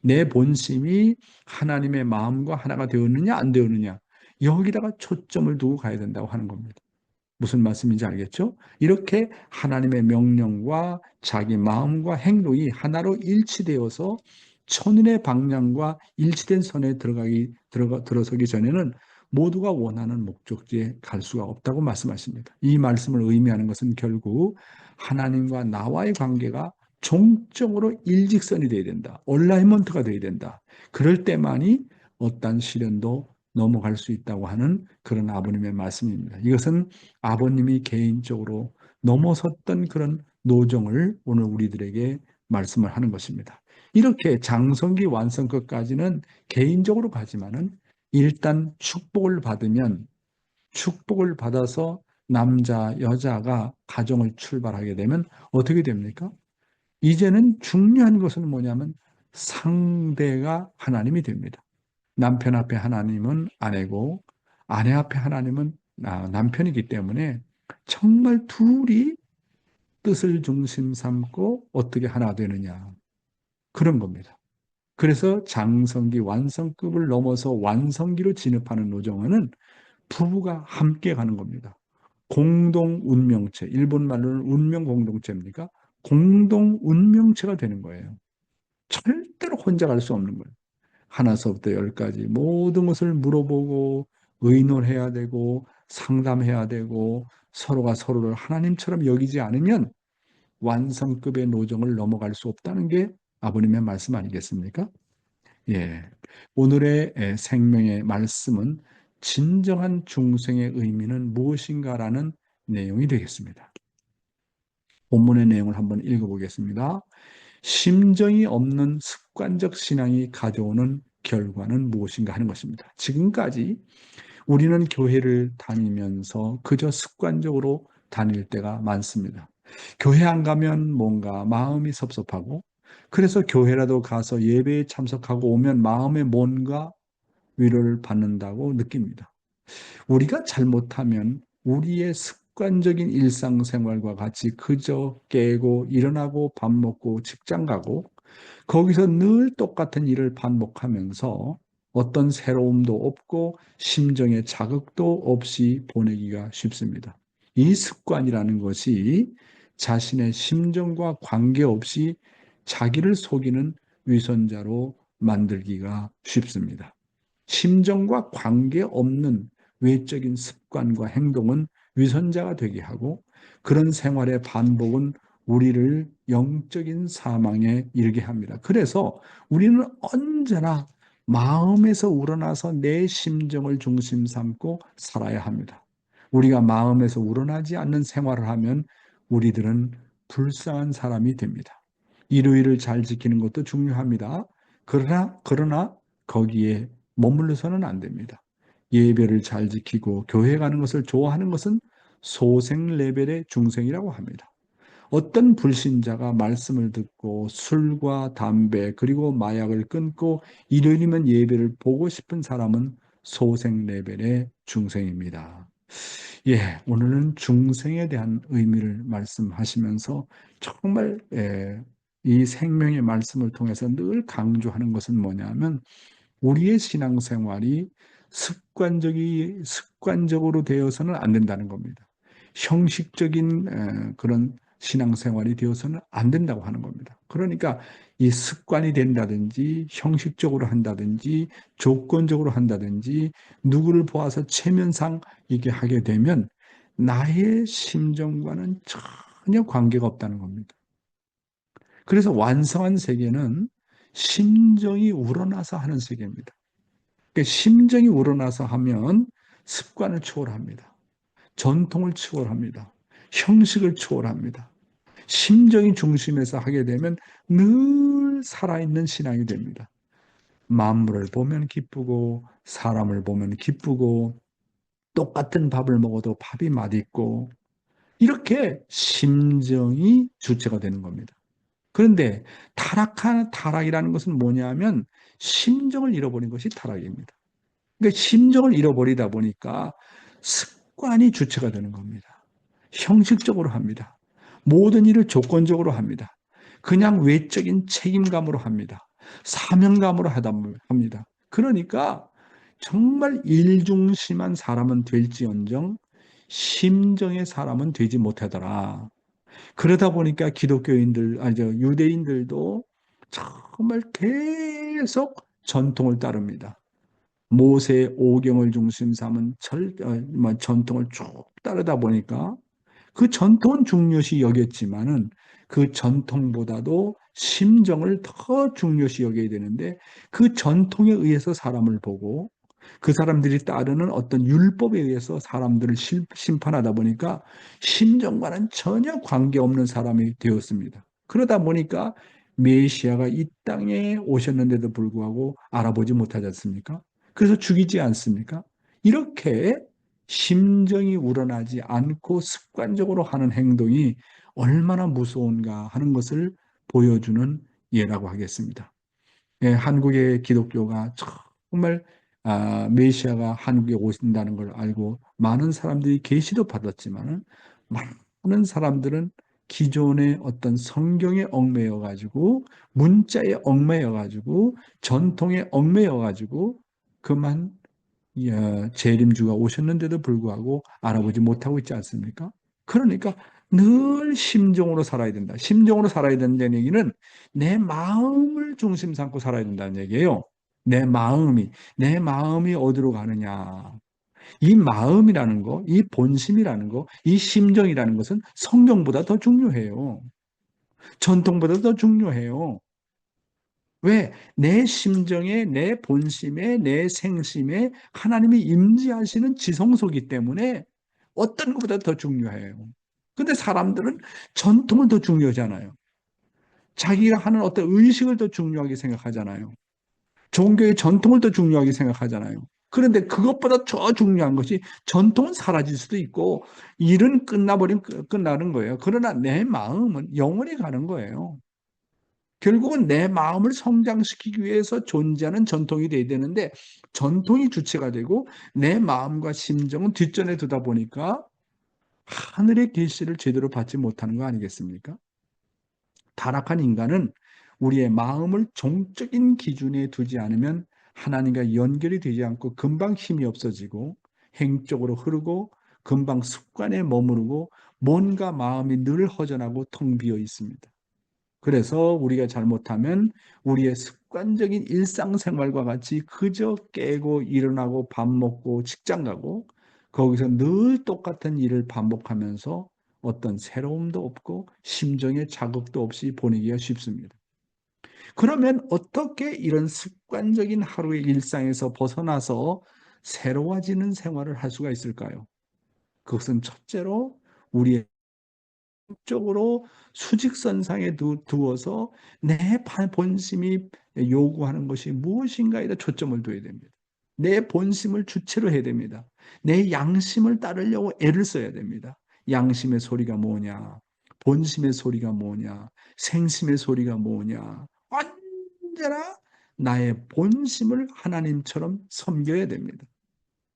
D: 내 본심이 하나님의 마음과 하나가 되었느냐 안 되었느냐, 여기다가 초점을 두고 가야 된다고 하는 겁니다. 무슨 말씀인지 알겠죠? 이렇게 하나님의 명령과 자기 마음과 행동이 하나로 일치되어서 천운의 방향과 일치된 선에 들어서기 전에는 모두가 원하는 목적지에 갈 수가 없다고 말씀하십니다. 이 말씀을 의미하는 것은 결국 하나님과 나와의 관계가 종적으로 일직선이 되어야 된다. 얼라이먼트가 되어야 된다. 그럴 때만이 어떤 시련도 넘어갈 수 있다고 하는 그런 아버님의 말씀입니다. 이것은 아버님이 개인적으로 넘어섰던 그런 노정을 오늘 우리들에게 말씀을 하는 것입니다. 이렇게 장성기 완성까지는 개인적으로 가지만은 일단 축복을 받으면 축복을 받아서 남자, 여자가 가정을 출발하게 되면 어떻게 됩니까? 이제는 중요한 것은 뭐냐면 상대가 하나님이 됩니다. 남편 앞에 하나님은 아내고 아내 앞에 하나님은 남편이기 때문에 정말 둘이 뜻을 중심 삼고 어떻게 하나 되느냐 그런 겁니다. 그래서 장성기 완성급을 넘어서 완성기로 진입하는 노정은 부부가 함께 가는 겁니다. 공동 운명체, 일본 말로는 운명 공동체입니까? 공동 운명체가 되는 거예요. 절대로 혼자 갈 수 없는 거예요. 하나서부터 열까지 모든 것을 물어보고 의논해야 되고 상담해야 되고 서로가 서로를 하나님처럼 여기지 않으면 완성급의 노정을 넘어갈 수 없다는 게 아버님의 말씀 아니겠습니까? 예. 오늘의 생명의 말씀은 진정한 중생의 의미는 무엇인가라는 내용이 되겠습니다. 본문의 내용을 한번 읽어보겠습니다. 심정이 없는 습관적 신앙이 가져오는 결과는 무엇인가 하는 것입니다. 지금까지 우리는 교회를 다니면서 그저 습관적으로 다닐 때가 많습니다. 교회 안 가면 뭔가 마음이 섭섭하고 그래서 교회라도 가서 예배에 참석하고 오면 마음에 뭔가 위로를 받는다고 느낍니다. 우리가 잘못하면 우리의 습관적인 일상생활과 같이 그저 깨고 일어나고 밥 먹고 직장 가고 거기서 늘 똑같은 일을 반복하면서 어떤 새로움도 없고 심정의 자극도 없이 보내기가 쉽습니다. 이 습관이라는 것이 자신의 심정과 관계없이 자기를 속이는 위선자로 만들기가 쉽습니다. 심정과 관계없는 외적인 습관과 행동은 위선자가 되게 하고 그런 생활의 반복은 우리를 영적인 사망에 이르게 합니다. 그래서 우리는 언제나 마음에서 우러나서 내 심정을 중심 삼고 살아야 합니다. 우리가 마음에서 우러나지 않는 생활을 하면 우리들은 불쌍한 사람이 됩니다. 일요일을 잘 지키는 것도 중요합니다. 그러나 거기에 머물러서는 안 됩니다. 예배를 잘 지키고 교회 가는 것을 좋아하는 것은 소생 레벨의 중생이라고 합니다. 어떤 불신자가 말씀을 듣고 술과 담배 그리고 마약을 끊고 일요일이면 예배를 보고 싶은 사람은 소생 레벨의 중생입니다. 예, 오늘은 중생에 대한 의미를 말씀하시면서 정말 이 생명의 말씀을 통해서 늘 강조하는 것은 뭐냐면 우리의 신앙생활이 습관적으로 되어서는 안 된다는 겁니다. 형식적인 그런 신앙생활이 되어서는 안 된다고 하는 겁니다. 그러니까 이 습관이 된다든지 형식적으로 한다든지 조건적으로 한다든지 누구를 보아서 체면상 이게 하게 되면 나의 심정과는 전혀 관계가 없다는 겁니다. 그래서 완성한 세계는 심정이 우러나서 하는 세계입니다. 그러니까 심정이 우러나서 하면 습관을 초월합니다. 전통을 초월합니다. 형식을 초월합니다. 심정이 중심에서 하게 되면 늘 살아있는 신앙이 됩니다. 만물을 보면 기쁘고 사람을 보면 기쁘고 똑같은 밥을 먹어도 밥이 맛있고 이렇게 심정이 주체가 되는 겁니다. 그런데 타락이라는 것은 뭐냐면 심정을 잃어버린 것이 타락입니다. 그러니까 심정을 잃어버리다 보니까 습관이 주체가 되는 겁니다. 형식적으로 합니다. 모든 일을 조건적으로 합니다. 그냥 외적인 책임감으로 합니다. 사명감으로 합니다. 그러니까 정말 일중심한 사람은 될지언정 심정의 사람은 되지 못하더라. 그러다 보니까 유대인들도 정말 계속 전통을 따릅니다. 모세 오경을 중심 삼은 전통을 쭉 따르다 보니까 그 전통은 중요시 여겼지만은 그 전통보다도 심정을 더 중요시 여겨야 되는데 그 전통에 의해서 사람을 보고 그 사람들이 따르는 어떤 율법에 의해서 사람들을 심판하다 보니까 심정과는 전혀 관계없는 사람이 되었습니다. 그러다 보니까 메시아가 이 땅에 오셨는데도 불구하고 알아보지 못하지 않습니까? 그래서 죽이지 않습니까? 이렇게 심정이 우러나지 않고 습관적으로 하는 행동이 얼마나 무서운가 하는 것을 보여주는 예라고 하겠습니다. 예, 한국의 기독교가 정말 메시아가 한국에 오신다는 걸 알고 많은 사람들이 계시도 받았지만 많은 사람들은 기존의 어떤 성경에 얽매여 가지고 문자에 얽매여 가지고 전통에 얽매여 가지고 그만 재림주가 오셨는데도 불구하고 알아보지 못하고 있지 않습니까? 그러니까 늘 심정으로 살아야 된다. 심정으로 살아야 된다는 얘기는 내 마음을 중심 삼고 살아야 된다는 얘기예요. 내 마음이 어디로 가느냐. 이 마음이라는 거, 이 본심이라는 거, 이 심정이라는 것은 성경보다 더 중요해요. 전통보다 더 중요해요. 왜? 내 심정에, 내 본심에, 내 생심에 하나님이 임재하시는 지성소이기 때문에 어떤 것보다 더 중요해요. 근데 사람들은 전통을 더 중요하잖아요. 자기가 하는 어떤 의식을 더 중요하게 생각하잖아요. 종교의 전통을 더 중요하게 생각하잖아요. 그런데 그것보다 더 중요한 것이 전통은 사라질 수도 있고 일은 끝나는 거예요. 그러나 내 마음은 영원히 가는 거예요. 결국은 내 마음을 성장시키기 위해서 존재하는 전통이 돼야 되는데 전통이 주체가 되고 내 마음과 심정은 뒷전에 두다 보니까 하늘의 계시를 제대로 받지 못하는 거 아니겠습니까? 타락한 인간은 우리의 마음을 종적인 기준에 두지 않으면 하나님과 연결이 되지 않고 금방 힘이 없어지고 행적으로 흐르고 금방 습관에 머무르고 뭔가 마음이 늘 허전하고 텅 비어 있습니다. 그래서 우리가 잘못하면 우리의 습관적인 일상생활과 같이 그저 깨고 일어나고 밥 먹고 직장 가고 거기서 늘 똑같은 일을 반복하면서 어떤 새로움도 없고 심정의 자극도 없이 보내기가 쉽습니다. 그러면 어떻게 이런 습관적인 하루의 일상에서 벗어나서 새로워지는 생활을 할 수가 있을까요? 그것은 첫째로 우리의 쪽으로 수직선상에 두어서 내 본심이 요구하는 것이 무엇인가에다 초점을 둬야 됩니다. 내 본심을 주체로 해야 됩니다. 내 양심을 따르려고 애를 써야 됩니다. 양심의 소리가 뭐냐? 본심의 소리가 뭐냐? 생심의 소리가 뭐냐? 언제나 나의 본심을 하나님처럼 섬겨야 됩니다.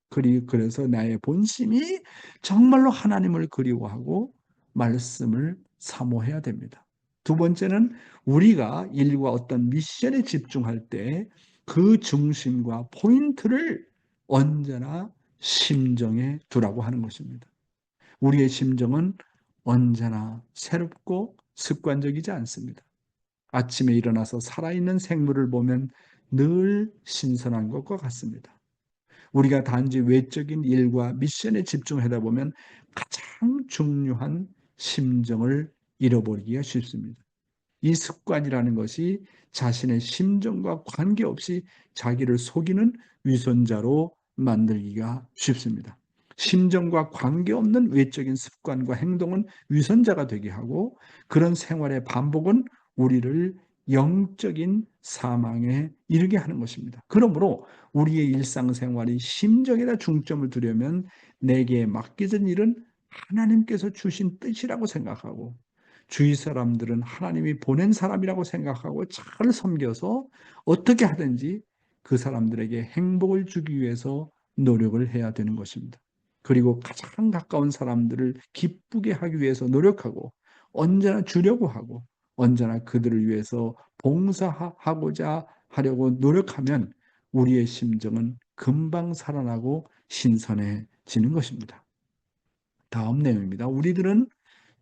D: 그래서 나의 본심이 정말로 하나님을 그리워하고 말씀을 사모해야 됩니다. 두 번째는 우리가 일과 어떤 미션에 집중할 때 그 중심과 포인트를 언제나 심정에 두라고 하는 것입니다. 우리의 심정은 언제나 새롭고 습관적이지 않습니다. 아침에 일어나서 살아있는 생물을 보면 늘 신선한 것과 같습니다. 우리가 단지 외적인 일과 미션에 집중하다 보면 가장 중요한 심정을 잃어버리기가 쉽습니다. 이 습관이라는 것이 자신의 심정과 관계없이 자기를 속이는 위선자로 만들기가 쉽습니다. 심정과 관계없는 외적인 습관과 행동은 위선자가 되게 하고, 그런 생활의 반복은 우리를 영적인 사망에 이르게 하는 것입니다. 그러므로 우리의 일상생활이 심정에다 중점을 두려면 내게 맡겨진 일은 하나님께서 주신 뜻이라고 생각하고, 주위 사람들은 하나님이 보낸 사람이라고 생각하고 잘 섬겨서 어떻게 하든지 그 사람들에게 행복을 주기 위해서 노력을 해야 되는 것입니다. 그리고 가장 가까운 사람들을 기쁘게 하기 위해서 노력하고, 언제나 주려고 하고, 언제나 그들을 위해서 봉사하고자 하려고 노력하면 우리의 심정은 금방 살아나고 신선해지는 것입니다. 다음 내용입니다. 우리들은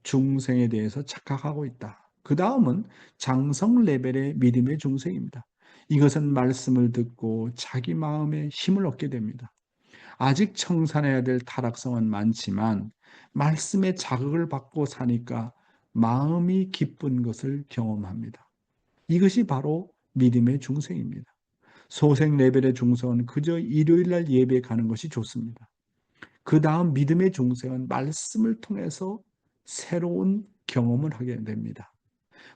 D: 중생에 대해서 착각하고 있다. 그 다음은 장성 레벨의 믿음의 중생입니다. 이것은 말씀을 듣고 자기 마음에 힘을 얻게 됩니다. 아직 청산해야 될 타락성은 많지만 말씀의 자극을 받고 사니까 마음이 기쁜 것을 경험합니다. 이것이 바로 믿음의 중생입니다. 소생 레벨의 중생은 그저 일요일날 예배 가는 것이 좋습니다. 그 다음 믿음의 중생은 말씀을 통해서 새로운 경험을 하게 됩니다.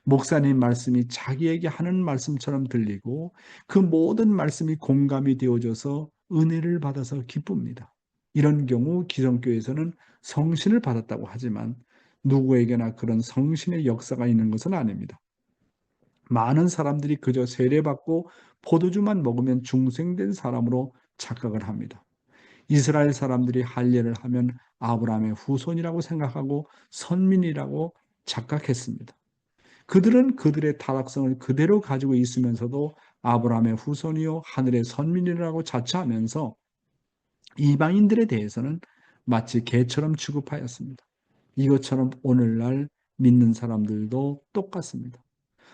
D: 목사님 말씀이 자기에게 하는 말씀처럼 들리고 그 모든 말씀이 공감이 되어져서 은혜를 받아서 기쁩니다. 이런 경우 기성교회에서는 성신을 받았다고 하지만 누구에게나 그런 성신의 역사가 있는 것은 아닙니다. 많은 사람들이 그저 세례받고 포도주만 먹으면 중생된 사람으로 착각을 합니다. 이스라엘 사람들이 할례를 하면 아브라함의 후손이라고 생각하고 선민이라고 착각했습니다. 그들은 그들의 타락성을 그대로 가지고 있으면서도 아브라함의 후손이요 하늘의 선민이라고 자처하면서 이방인들에 대해서는 마치 개처럼 취급하였습니다. 이것처럼 오늘날 믿는 사람들도 똑같습니다.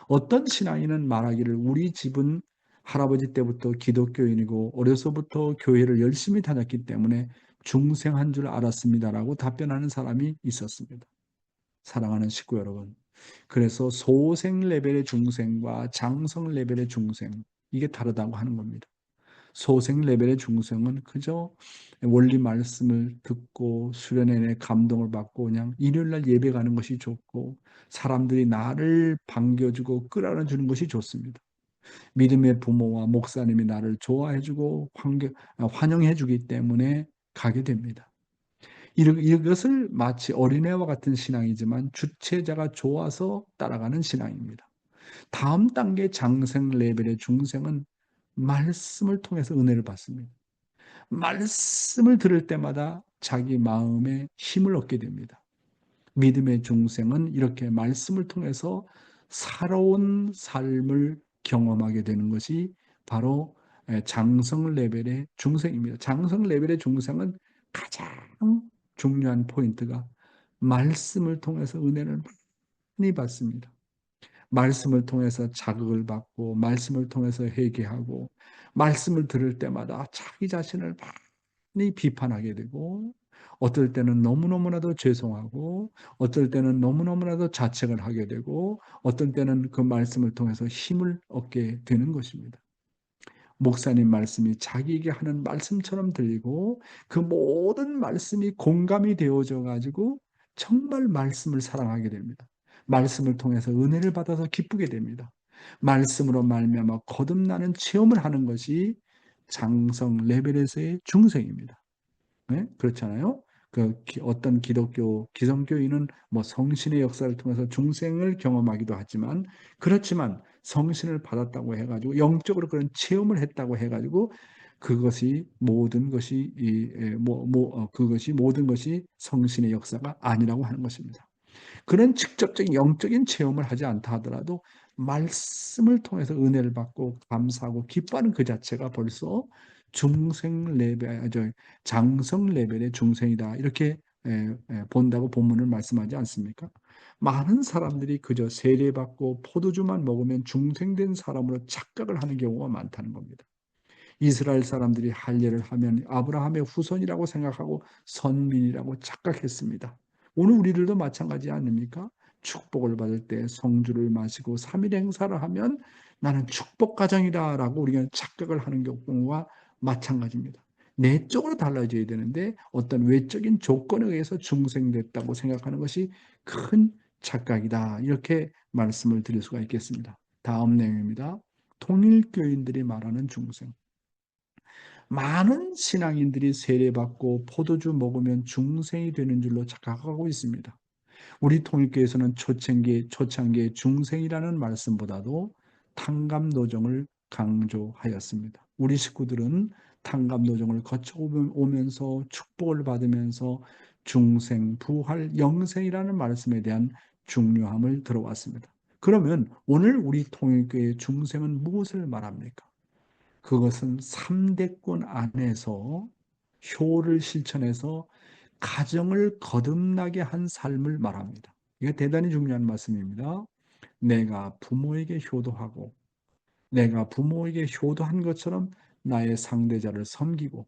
D: 어떤 신앙인은 말하기를 우리 집은 할아버지 때부터 기독교인이고 어려서부터 교회를 열심히 다녔기 때문에 중생한 줄 알았습니다라고 답변하는 사람이 있었습니다. 사랑하는 식구 여러분, 그래서 소생 레벨의 중생과 장성 레벨의 중생, 이게 다르다고 하는 겁니다. 소생 레벨의 중생은 그저 원리 말씀을 듣고 수련회에 감동을 받고 그냥 일요일날 예배 가는 것이 좋고 사람들이 나를 반겨주고 끌어안아주는 것이 좋습니다. 믿음의 부모와 목사님이 나를 좋아해주고 환영해주기 때문에 가게 됩니다. 이것을 마치 어린애와 같은 신앙이지만 주체자가 좋아서 따라가는 신앙입니다. 다음 단계 장생 레벨의 중생은 말씀을 통해서 은혜를 받습니다. 말씀을 들을 때마다 자기 마음에 힘을 얻게 됩니다. 믿음의 중생은 이렇게 말씀을 통해서 살아온 삶을 경험하게 되는 것이 바로 장성 레벨의 중생입니다. 장성 레벨의 중생은 가장 중요한 포인트가 말씀을 통해서 은혜를 많이 받습니다. 말씀을 통해서 자극을 받고 말씀을 통해서 회개하고 말씀을 들을 때마다 자기 자신을 많이 비판하게 되고 어떨 때는 너무너무나도 죄송하고 어떨 때는 너무너무나도 자책을 하게 되고 어떨 때는 그 말씀을 통해서 힘을 얻게 되는 것입니다. 목사님 말씀이 자기에게 하는 말씀처럼 들리고 그 모든 말씀이 공감이 되어져 가지고 정말 말씀을 사랑하게 됩니다. 말씀을 통해서 은혜를 받아서 기쁘게 됩니다. 말씀으로 말미암아 거듭나는 체험을 하는 것이 장성 레벨에서의 중생입니다. 네? 그렇잖아요. 어떤 기성교인은 뭐 성신의 역사를 통해서 중생을 경험하기도 하지만 그렇지만 성신을 받았다고 해가지고 영적으로 그런 체험을 했다고 해가지고 그것이 모든 것이 그것이 모든 것이 성신의 역사가 아니라고 하는 것입니다. 그런 직접적인 영적인 체험을 하지 않다 하더라도 말씀을 통해서 은혜를 받고 감사하고 기뻐하는 그 자체가 벌써 중생 레벨, 장성 레벨의 중생이다. 이렇게 본다고 본문을 말씀하지 않습니까? 많은 사람들이 그저 세례받고 포도주만 먹으면 중생된 사람으로 착각을 하는 경우가 많다는 겁니다. 이스라엘 사람들이 할례를 하면 아브라함의 후손이라고 생각하고 선민이라고 착각했습니다. 오늘 우리들도 마찬가지 아닙니까? 축복을 받을 때 성주를 마시고 3일 행사를 하면 나는 축복 가정이다라고 우리가 착각을 하는 경우와 마찬가지입니다. 내적으로 달라져야 되는데 어떤 외적인 조건에 의해서 중생됐다고 생각하는 것이 큰 착각이다. 이렇게 말씀을 드릴 수가 있겠습니다. 다음 내용입니다. 통일교인들이 말하는 중생. 많은 신앙인들이 세례받고 포도주 먹으면 중생이 되는 줄로 착각하고 있습니다. 우리 통일교에서는 초창기의 중생이라는 말씀보다도 탕감노정을 강조하였습니다. 우리 식구들은 탕감노정을 거쳐오면서 축복을 받으면서 중생, 부활, 영생이라는 말씀에 대한 중요함을 들어왔습니다. 그러면 오늘 우리 통일교의 중생은 무엇을 말합니까? 그것은 3대권 안에서 효를 실천해서 가정을 거듭나게 한 삶을 말합니다. 이게 대단히 중요한 말씀입니다. 내가 부모에게 효도하고 내가 부모에게 효도한 것처럼 나의 상대자를 섬기고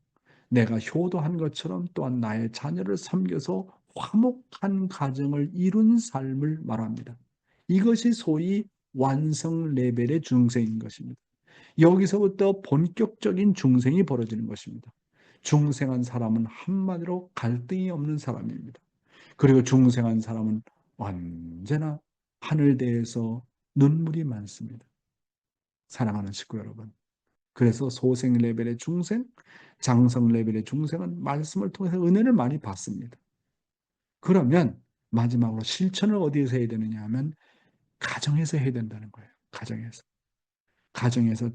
D: 내가 효도한 것처럼 또한 나의 자녀를 섬겨서 화목한 가정을 이룬 삶을 말합니다. 이것이 소위 완성 레벨의 중생인 것입니다. 여기서부터 본격적인 중생이 벌어지는 것입니다. 중생한 사람은 한마디로 갈등이 없는 사람입니다. 그리고 중생한 사람은 언제나 하늘 대에서 눈물이 많습니다. 사랑하는 식구 여러분. 그래서 소생 레벨의 중생, 장성 레벨의 중생은 말씀을 통해서 은혜를 많이 받습니다. 그러면 마지막으로 실천을 어디에서 해야 되느냐 하면 가정에서 해야 된다는 거예요. 가정에서. 가정에서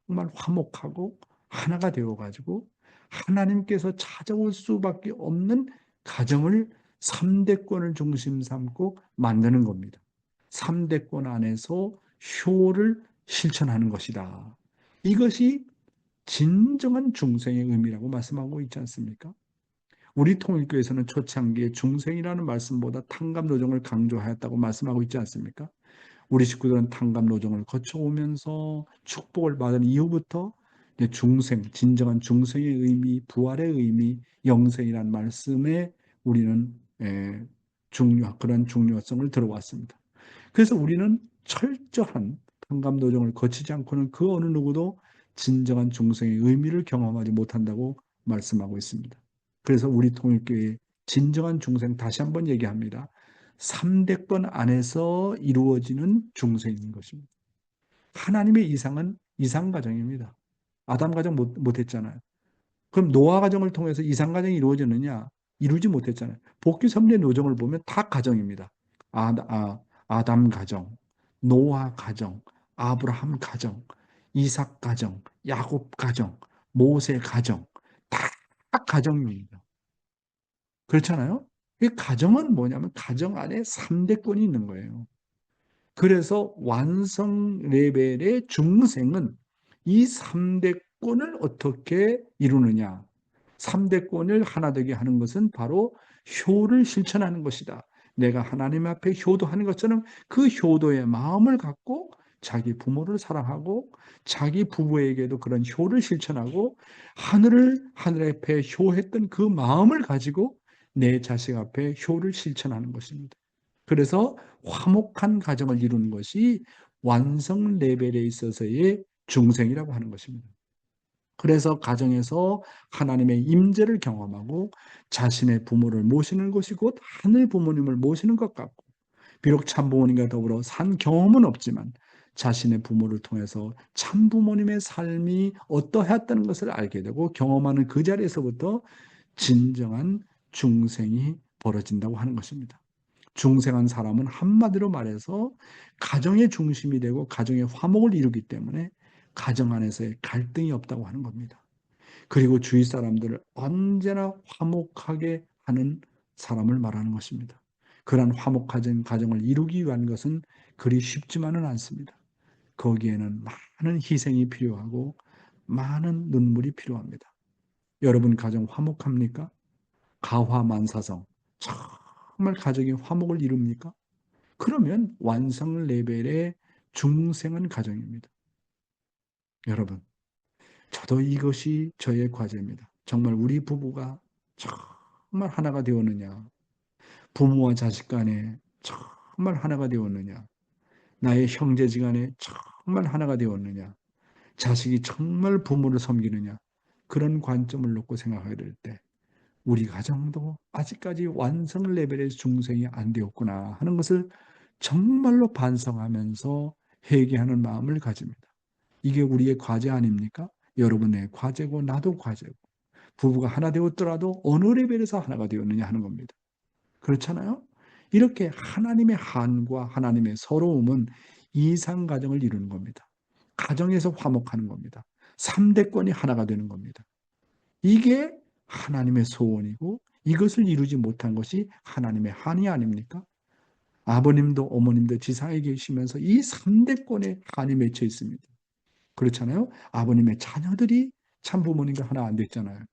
D: 정말 화목하고 하나가 되어가지고 하나님께서 찾아올 수밖에 없는 가정을 3대권을 중심 삼고 만드는 겁니다. 3대권 안에서 효를 실천하는 것이다. 이것이 진정한 중생의 의미라고 말씀하고 있지 않습니까? 우리 통일교에서는 초창기에 중생이라는 말씀보다 탕감노정을 강조하였다고 말씀하고 있지 않습니까? 우리 식구들은 탕감노정을 거쳐오면서 축복을 받은 이후부터 중생, 진정한 중생의 의미, 부활의 의미, 영생이란 말씀에 우리는 그런 중요성을 들어왔습니다. 그래서 우리는 철저한 탕감노정을 거치지 않고는 그 어느 누구도 진정한 중생의 의미를 경험하지 못한다고 말씀하고 있습니다. 그래서 우리 통일교회의 진정한 중생, 다시 한번 얘기합니다. 3대권 안에서 이루어지는 중생인 것입니다. 하나님의 이상은 이상가정입니다. 아담 가정 못했잖아요. 그럼 노아 가정을 통해서 이상가정이 이루어졌느냐? 이루지 못했잖아요. 복귀 섭리의 노정을 보면 다 가정입니다. 아담 가정, 노아 가정, 아브라함 가정, 이삭 가정, 야곱 가정, 모세 가정, 다 가정입니다. 그렇잖아요? 이 가정은 뭐냐면 가정 안에 3대권이 있는 거예요. 그래서 완성 레벨의 중생은 이 3대권을 어떻게 이루느냐? 3대권을 하나 되게 하는 것은 바로 효를 실천하는 것이다. 내가 하나님 앞에 효도하는 것처럼 그 효도의 마음을 갖고 자기 부모를 사랑하고 자기 부부에게도 그런 효를 실천하고 하늘 앞에 효했던 그 마음을 가지고 내 자식 앞에 효를 실천하는 것입니다. 그래서 화목한 가정을 이루는 것이 완성 레벨에 있어서의 중생이라고 하는 것입니다. 그래서 가정에서 하나님의 임재를 경험하고 자신의 부모를 모시는 것이 곧 하늘 부모님을 모시는 것 같고, 비록 참부모님과 더불어 산 경험은 없지만 자신의 부모를 통해서 참부모님의 삶이 어떠했다는 것을 알게 되고 경험하는 그 자리에서부터 진정한 중생이 벌어진다고 하는 것입니다. 중생한 사람은 한마디로 말해서 가정의 중심이 되고 가정의 화목을 이루기 때문에 가정 안에서의 갈등이 없다고 하는 겁니다. 그리고 주위 사람들을 언제나 화목하게 하는 사람을 말하는 것입니다. 그러한 화목한 가정을 이루기 위한 것은 그리 쉽지만은 않습니다. 거기에는 많은 희생이 필요하고 많은 눈물이 필요합니다. 여러분 가정 화목합니까? 가화만사성, 정말 가정이 화목을 이룹니까? 그러면 완성 레벨의 중생은 가정입니다. 여러분, 저도 이것이 저의 과제입니다. 정말 우리 부부가 정말 하나가 되었느냐, 부모와 자식 간에 정말 하나가 되었느냐, 나의 형제지간에 정말 하나가 되었느냐, 자식이 정말 부모를 섬기느냐, 그런 관점을 놓고 생각하게 될 때 우리 가정도 아직까지 완성 레벨의 중생이 안 되었구나 하는 것을 정말로 반성하면서 회개하는 마음을 가집니다. 이게 우리의 과제 아닙니까? 여러분의 과제고 나도 과제고, 부부가 하나 되었더라도 어느 레벨에서 하나가 되었느냐 하는 겁니다. 그렇잖아요? 이렇게 하나님의 한과 하나님의 서러움은 이상 가정을 이루는 겁니다. 가정에서 화목하는 겁니다. 3대권이 하나가 되는 겁니다. 이게 하나님의 소원이고 이것을 이루지 못한 것이 하나님의 한이 아닙니까? 아버님도 어머님도 지상에 계시면서 이 3대권에 한이 맺혀 있습니다. 그렇잖아요? 아버님의 자녀들이 참 부모님과 하나 안 됐잖아요.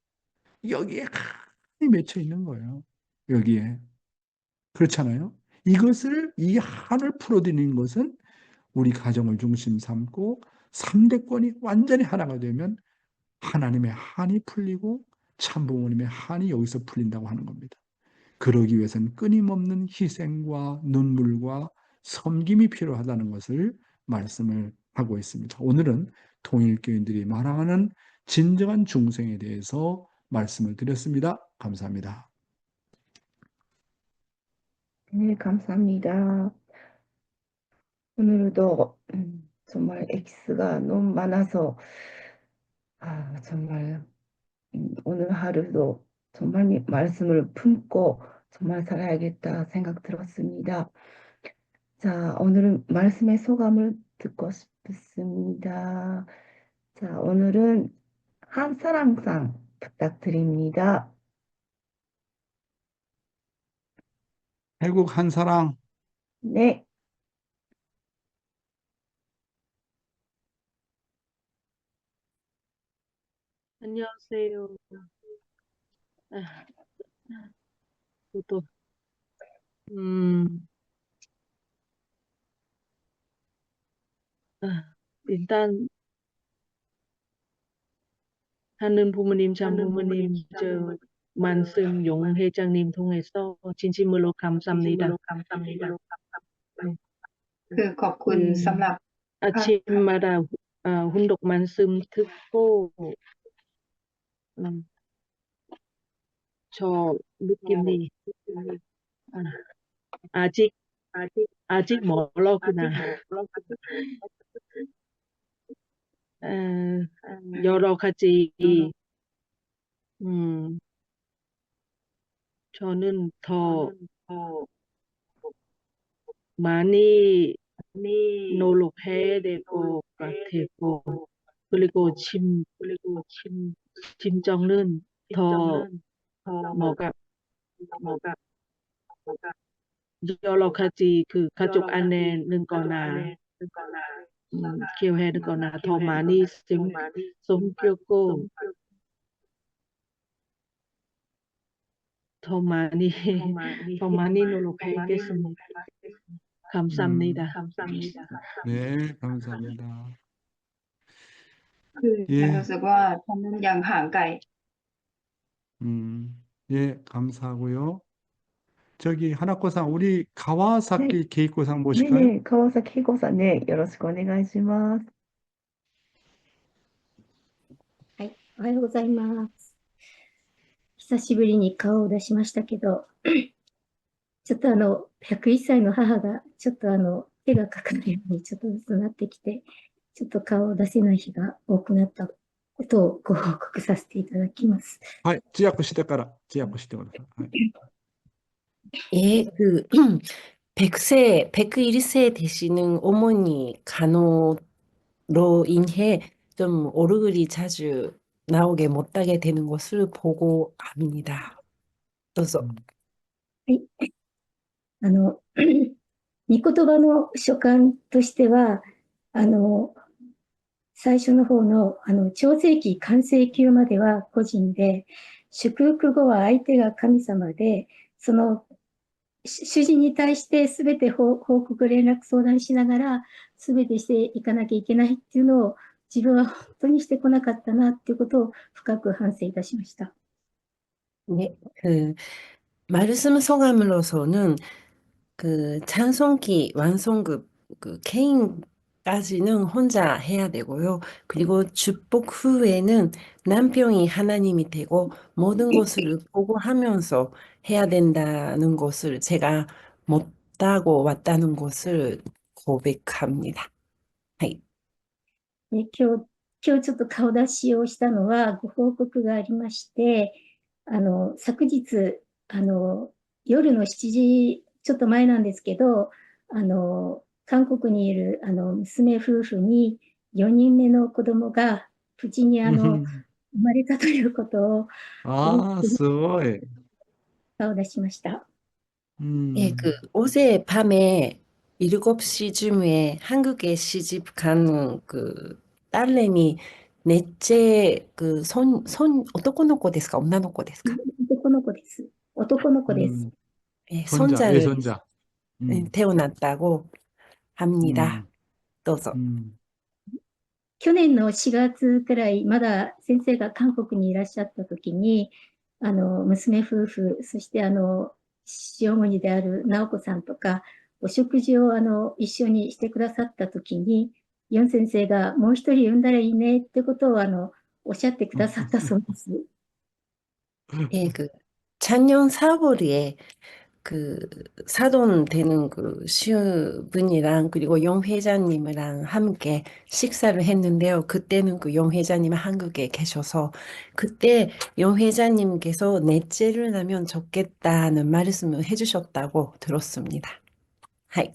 D: 여기에 한이 맺혀 있는 거예요. 여기에. 그렇잖아요? 이 한을 풀어드리는 것은 우리 가정을 중심 삼고 3대권이 완전히 하나가 되면 하나님의 한이 풀리고 참부모님의 한이 여기서 풀린다고 하는 겁니다. 그러기 위해서는 끊임없는 희생과 눈물과 섬김이 필요하다는 것을 말씀을 하고 있습니다. 오늘은 통일교인들이 말하는 진정한 중생에 대해서 말씀을 드렸습니다. 감사합니다.
A: 네, 감사합니다. 오늘도 정말 엑스가 너무 많아서 정말 오늘 하루도 정말 말씀을 품고 정말 살아야겠다 생각 들었습니다. 자, 오늘은 말씀의 소감을 듣고 싶습니다. 자, 오늘은 한사랑상 부탁드립니다.
D: 태국 한사랑.
A: 네,
G: 안녕하세요. 저도 음, 일단 하는 부모님, 장부모님, 저 만승 용 회장님 통해서 진심으로 감사합니다. 네.
H: คือขอบคุณ
G: 음,
H: สำหรับ
G: 아침마다 훈독 말씀 듣고 저 느낌이 아직 멀었구나. 여러 가지 저는 더 많이 노력해야 될 것 같고 그리고 심정은 더 뭐가 여러 가지 그 가족 안에는 거나 기회는 거나 더 많이 섬겼고 더 많이 노력하겠습니다. 감사합니다.
D: 네, 감사합니다.
H: คือฉันรู้สึกว่าฉันนั้นยังห่างไกล
D: 예, 감사하고요. 저기 하나코상 우리 가와사키 게이코상 모실까요?
A: 네네, 가와사키 케이코さん 네, よろしくお願いします。
I: はい、おはようございます。久しぶりに顔を出しましたけど、ちょっと101歳の母が、ちょっと手がかかるようにちょっとずつなってきて、ちょっと顔を出せない日が多くなったことをご報告させていただきます。
D: はい、通訳してください。はい。
E: 100세, 101세 되시는 어머니 간호로 인해 좀 얼굴이 자주 나오게 못하게 되는 것을 보고 압니다. どうぞ。
I: はい。御言葉の所感としては、最初の方の、長世紀完成級までは個人で、祝福後は相手が神様で、その主人に対して全て報告、連絡、相談しながら、全てしていかなきゃいけないっていうのを、自分は本当にしてこなかったなっていうことを深く反省いたしました。
E: 네, 말씀 소감으로서는 찬송기 완성급 케인까지는 혼자 해야 되고요. 그리고 축복 후에는 남편이 하나님이 되고 모든 것을 보고하면서 해야 된다는 것을 제가 못하고 왔다는 것을 고백합니다. はい。
I: 今日ちょっと顔出しをしたのはご報告がありまして、昨日、夜の7時ちょっと前なんですけど、韓国にいる娘夫婦に4人目の子供が無事に生まれたということを
D: 아, すごい.
I: 顔出しました。
E: 예, 어제 밤에 7시쯤에 한국에 시집 간 딸내미 넷째男の子ですか? 女の子ですか?
I: 男の子です。男の子です。
E: 예,
D: 손자,
E: 손자를
D: 외손자.
E: 태어났다고 합니다. どうぞ。
I: 去年の4月くらい、まだ先生が韓国にいらっしゃった時に、娘夫婦、そして塩森である直子さんとか、お食事を一緒にしてくださった時に、ヨン先生がもう一人産んだらいいねってことをおっしゃってくださったそうです。
E: 예, 작년 4월에 사돈되는 시어분이랑 그리고 용 회장님이랑 함께 식사를 했는데요. 그때는 용 회장님이 한국에 계셔서 그때 용 회장님께서 넷째를 낳으면 좋겠다는 말씀을 해주셨다고 들었습니다. はい。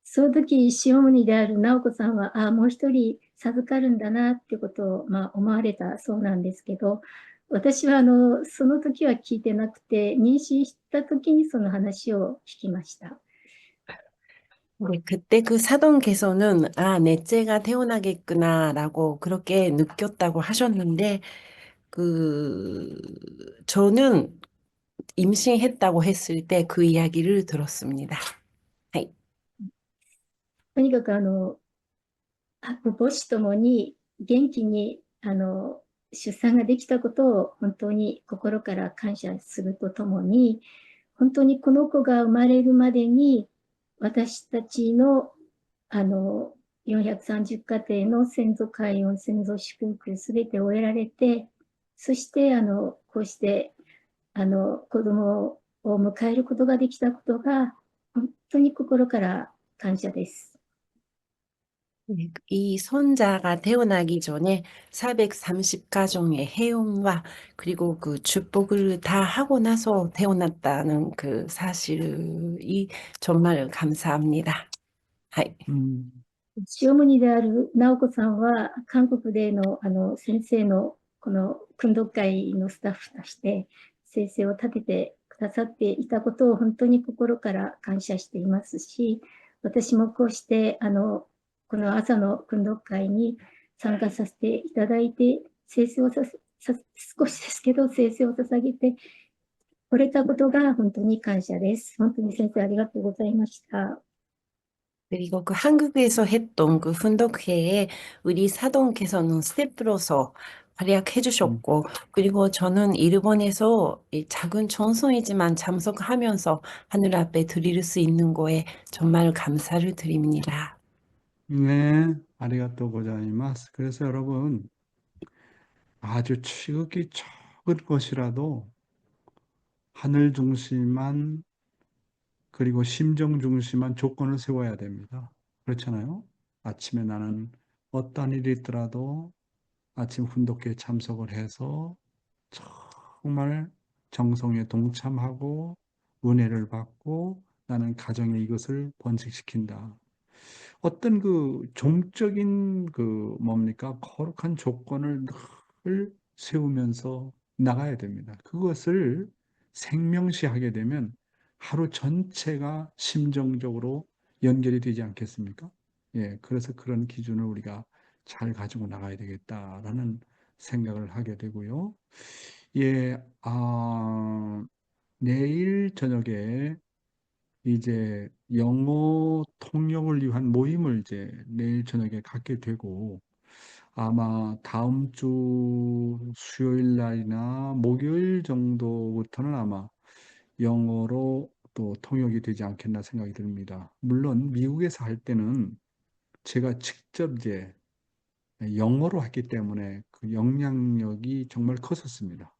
I: その時、塩森である直子さんは、もう一人授かるんだなってことを、思われたそうなんですけど、私はその時は聞いてなくて、妊娠した時にその話を聞きました。
E: 네, 그때 사돈께서는 넷째가 태어나겠구나라고 그렇게 느꼈다고 하셨는데 저는 임신했다고 했을 때 그 이야기를 들었습니다. はい。
I: とにかく母子ともに元気に出産ができたことを本当に心から感謝するとともに、本当にこの子が生まれるまでに私たちの430家庭の先祖解怨、先祖祝福すべて終えられて、そしてこうして子供を迎えることができたことが本当に心から感謝です。
E: 이 손자가 태어나기 전에 430가정의 해움과 그리고 축복을 다 하고 나서 태어났다는 사실이 정말 감사합니다. はい。
I: 塩森である直子さんは韓国での先生のこの訓読会のスタッフとして先生を立ててくださっていたことを本当に心から感謝していますし、私もこうしてこの朝の訓読会に参加させていただいて、少しですけど聖声を捧げてこれたことが本当に感謝です。本当に先生ありがとうございました。
E: 그리고 한국에서 했던 훈독회에 우리 사돈께서는 스태프로서 활약해 주셨고, 그리고 저는 일본에서 이 작은 전송이지만 참석하면서 하늘 앞에 드릴 수 있는 거에 정말 감사를 드립니다.
D: 네, 아리가또 고자이마스. 그래서 여러분, 아주 지극히 적은 것이라도 하늘 중심한 그리고 심정 중심한 조건을 세워야 됩니다. 그렇잖아요? 아침에 나는 어떤 일이 있더라도 아침 훈독회에 참석을 해서 정말 정성에 동참하고 은혜를 받고 나는 가정에 이것을 번식시킨다. 어떤 종적인 뭡니까? 거룩한 조건을 늘 세우면서 나가야 됩니다. 그것을 생명시하게 되면 하루 전체가 심정적으로 연결이 되지 않겠습니까? 예, 그래서 그런 기준을 우리가 잘 가지고 나가야 되겠다라는 생각을 하게 되고요. 예, 내일 저녁에 이제 영어 통역을 위한 모임을 이제 내일 저녁에 갖게 되고 아마 다음 주 수요일 날이나 목요일 정도부터는 아마 영어로 또 통역이 되지 않겠나 생각이 듭니다. 물론 미국에서 할 때는 제가 직접 이제 영어로 했기 때문에 그 영향력이 정말 컸었습니다.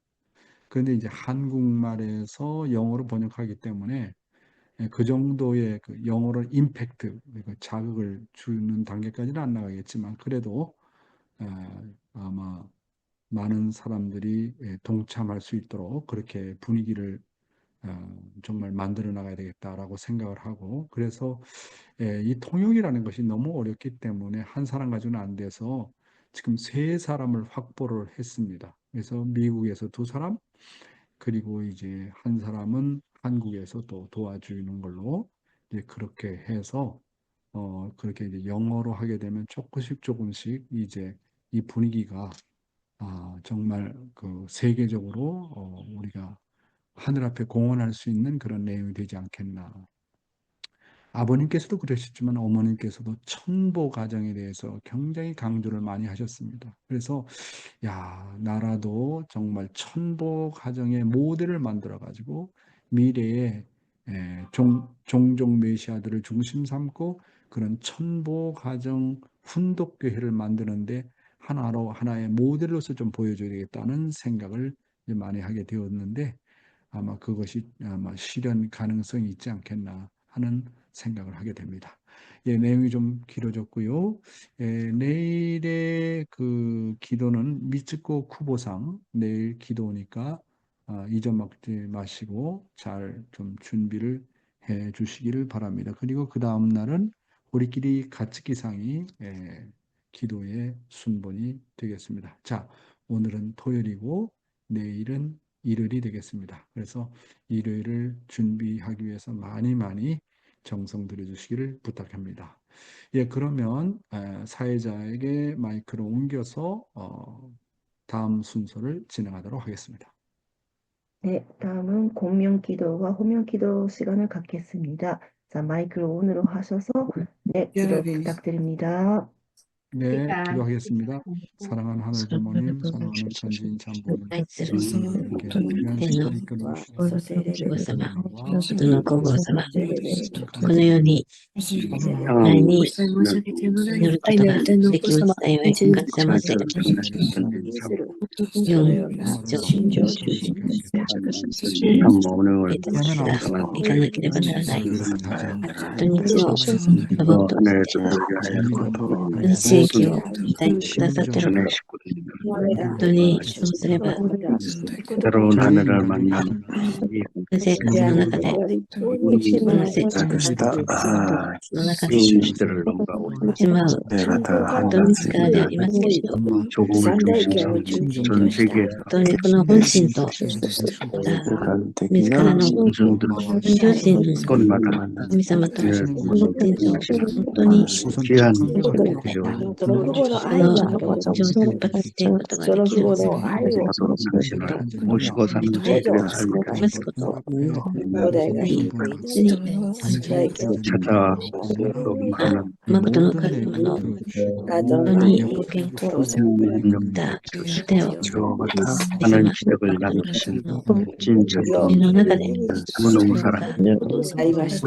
D: 그런데 이제 한국말에서 영어로 번역하기 때문에 그 정도의 그 영어로 임팩트, 그 자극을 주는 단계까지는 안 나가겠지만 그래도 아마 많은 사람들이 동참할 수 있도록 그렇게 분위기를 정말 만들어 나가야 되겠다라고 생각을 하고 그래서 이 통역이라는 것이 너무 어렵기 때문에 한 사람 가지고는 안 돼서 지금 세 사람을 확보를 했습니다. 그래서 미국에서 두 사람 그리고 이제 한 사람은 한국에서 또 도와주는 걸로 이제 그렇게 해서 그렇게 이제 영어로 하게 되면 조금씩 이제 이 분위기가 정말 그 세계적으로 우리가 하늘 앞에 공헌할 수 있는 그런 내용이 되지 않겠나. 아버님께서도 그러셨지만 어머님께서도 천보 가정에 대해서 굉장히 강조를 많이 하셨습니다. 그래서 야, 나라도 정말 천보 가정의 모델을 만들어 가지고 미래에 종족 메시아들을 중심 삼고 그런 천보 가정 훈독교회를 만드는데 하나의 모델로서 좀 보여줘야 되겠다는 생각을 이제 많이 하게 되었는데 아마 그것이 아마 실현 가능성이 있지 않겠나 하는 생각을 하게 됩니다. 예, 내용이 좀 길어졌고요. 내일의 그 기도는 미츠코 쿠보상 내일 기도니까 잊어먹지 마시고 잘 좀 준비를 해 주시기를 바랍니다. 그리고 그 다음 날은 우리끼리 같이 기상이 기도의 순번이 되겠습니다. 자, 오늘은 토요일이고 내일은 일요일이 되겠습니다. 그래서 일요일을 준비하기 위해서 많이 정성 들여주시기를 부탁합니다. 예, 그러면 사회자에게 마이크를 옮겨서 다음 순서를 진행하도록 하겠습니다.
A: 네, 다음은 공명기도와 호명기도 시간을 갖겠습니다. 자, 마이크를 온으로 하셔서 네, 기도 부탁드립니다.
D: 네, 기도하겠습니다. 사랑하는 하늘 부모님, 사랑하는 전지인 장로님,
B: 愛する
D: 이렇게 귀한
B: 天
D: 시간
B: の
D: 이끌어
B: 御
D: 주시는
B: 子様、
D: 하나님과
B: 人の皇后様、 このように
D: 오늘
B: 前に
F: ご視聴申し上げてもらい、
B: 祈るこ
F: 愛
B: とが
F: なる天のお
B: できます
F: 子様、
B: 幸い
F: 一日
B: 感謝申し上げます。4条
F: 信条を受信していただきますし、
B: 私が行かなければならない土日をサボットにして新しい息を与えてくださっていること本当にそうすれば
J: 새로운 하늘을 만나는 이
B: 生活の中でこの生活の中で
J: 이 시대를 넘어가고
B: しまう
J: 내가 다
B: 本当に力でありますけれど
J: 조국을 중심으로 전 세계에서
B: 本当にこの本心と自らの
J: 우승들을
B: 本両親の
J: 곳마다
B: 神様と本心と本当に
J: 귀한 기대요.
B: この上手に発していくことができる
J: 하도록 당신을 모시고 사는 저희들의 삶을
B: ますことを
J: 이
B: 本当に
J: 찾아오고 또 많은
B: 誠の神様の本当にご健康をた手を
J: 주어마다 하나님 지덕을 나누신 진정
B: 目の中で
J: 너무너무 사랑하는
B: くださいまし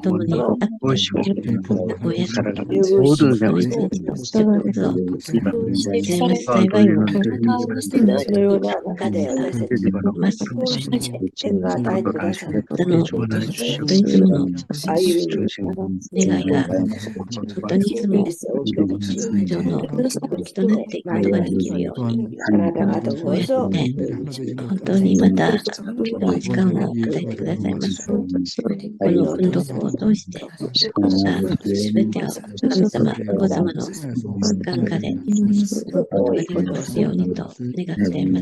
B: 共に
J: 모시고
B: ごや
J: 살아가는 모든 생활을
B: 一つを全部幸いを 中でます人の本当にいつもの願いが本当にいつも通常の時となっていくことができるようにこうやって本当にまた時間を与えてくださいますこの運動を通してすべてを神様様、
D: 네,
B: 父母様の
D: 성령에서
B: 感化で
D: 기도하겠습니다.
B: 動くことができますようにと願っていま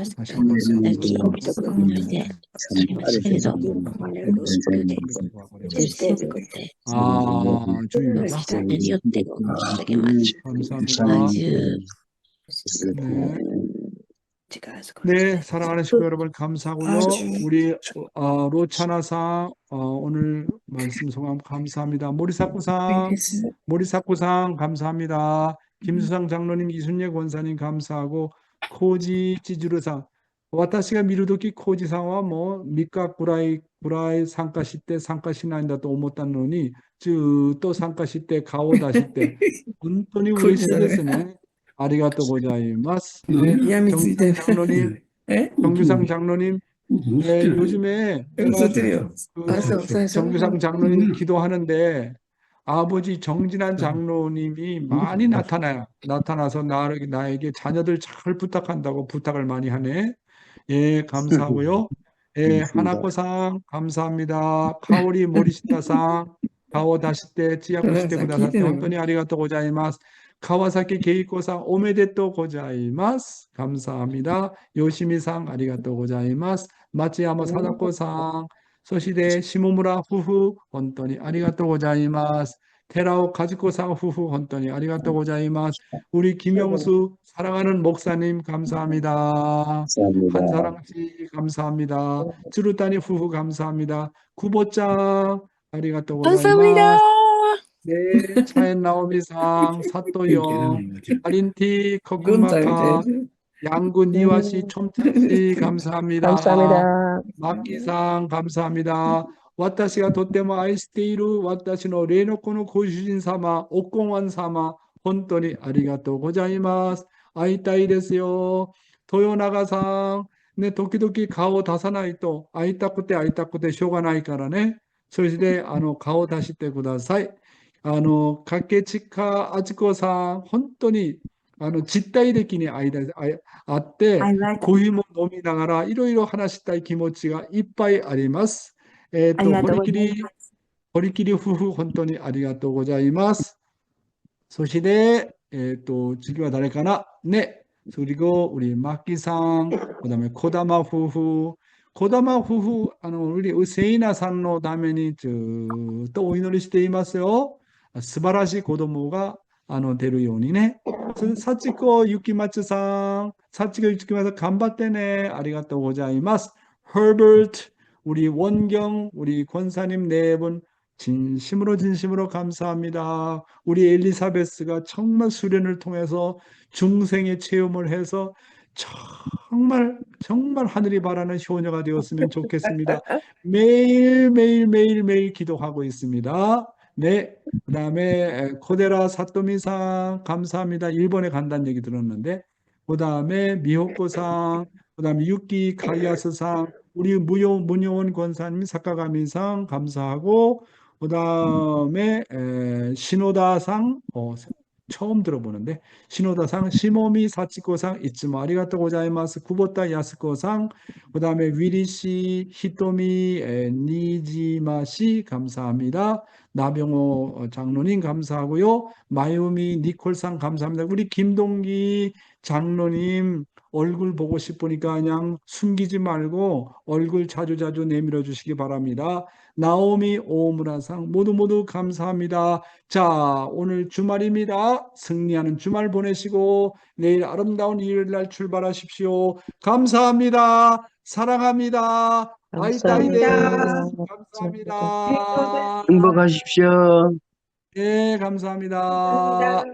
B: す。
D: 다시 한번
B: 最近、祈りでありますけれど、中心を作って、
D: 아,
B: そ
D: 주입니다.
B: の人によって動かしていきます。
D: 감사합니다.
B: 主
D: 네. 네, 사랑하는 식구 여러분 감사하고요. 우리 로차나상 오늘 말씀 소감 감사합니다. 모리사쿠상 감사합니다. 김수상 장로님, 이순예 권사님 감사하고 코지 찌주르상 私が見るとき、コジさんはもう3日くらい参加しないんだと思ったのに、ずっと参加して顔を出して、本当に嬉しいですね。ありがとうございます。ね、정규상 장로님, 네, 요즘에 제가 정규상 장로님 기도하는데 아버지 정진한 장로님이 많이 나타나서 나에게 자녀들 잘 부탁한다고 부탁을 많이 하네. 예, 감사하고요. 예, 하나코상 감사합니다. 카오리 모리시타상 가오 다시테 찌야코시테 구다사테 혼돈히 아리가또 고자이마스. 카와사키 게이코상 오메데또 고자이마스. 감사합니다. 요시미상 아리가또 고자이마스. 마츠야마 사다코상 소시대 시모무라 후후 혼돈히 아리가또 고자이마스. 테라오 가즈코상 후후 혼돈히 아리가또 고자이마스. 우리 김영수 사랑하는 목사님 감사합니다. 한사랑씨 감사합니다. 쯔루따니 후후 감사합니다. 구보짱 아리가또
C: 감사합니다.
D: 고자이마스. 네, 차엔 나오미상, 사또영, 아린티, 커쿠마카, 양구 니와씨, 촘찬씨 감사합니다.
A: 감사합니다.
D: 마키상 감사합니다. 私がとっても愛している私の霊の子のご主人様、おこんわん様、本当にありがとうございます。会いたいですよ。豊永さん、ね、時々顔を出さないと会いたくてしょうがないからね。そして顔を出してください。掛近あちこさん、本当に実体的に会って、コーヒーも飲みながらいろいろ話したい気持ちがいっぱいあります。堀切夫婦、本当にありがとうございます。そして、次は誰かなね。그리고 우리 마키상, 그다음에 고다마夫婦, 고다마夫婦, 우리 세이나 산노 다음에 또お祈りしていますよ。素晴らしい子供が出るようにね。사치코 유키마츠상, 사치코 유키마츠頑張ってね。ありがとうございます。Herbert, 우리 원경, 우리 권사님 네 분 진심으로 감사합니다. 우리 엘리사베스가 정말 수련을 통해서 중생의 체험을 해서 정말 하늘이 바라는 효녀가 되었으면 좋겠습니다. 매일 기도하고 있습니다. 네, 그 다음에 코데라 사토미상 감사합니다. 일본에 간다는 얘기 들었는데, 그 다음에 미호코상, 그 다음에 유키 카이아스상, 우리 문효원 권사님 사카가미상 감사하고, 그 다음에 신호다상, 처음 들어보는데, 신호다상, 시모미 사치코상, 이츠모 아리가또 고자이마스, 구보타 야스코상, 그 다음에 위리씨, 히토미 니지마씨 감사합니다. 나병호 장로님 감사하고요. 마유미 니콜상 감사합니다. 우리 김동기 장로님 얼굴 보고 싶으니까 그냥 숨기지 말고 얼굴 자주 내밀어 주시기 바랍니다. 나오미 오무라상 모두 감사합니다. 자, 오늘 주말입니다. 승리하는 주말 보내시고 내일 아름다운 일요일날 출발하십시오. 감사합니다. 사랑합니다. 아이타이데스. 감사합니다.
J: 행복하십시오.
D: 네, 감사합니다.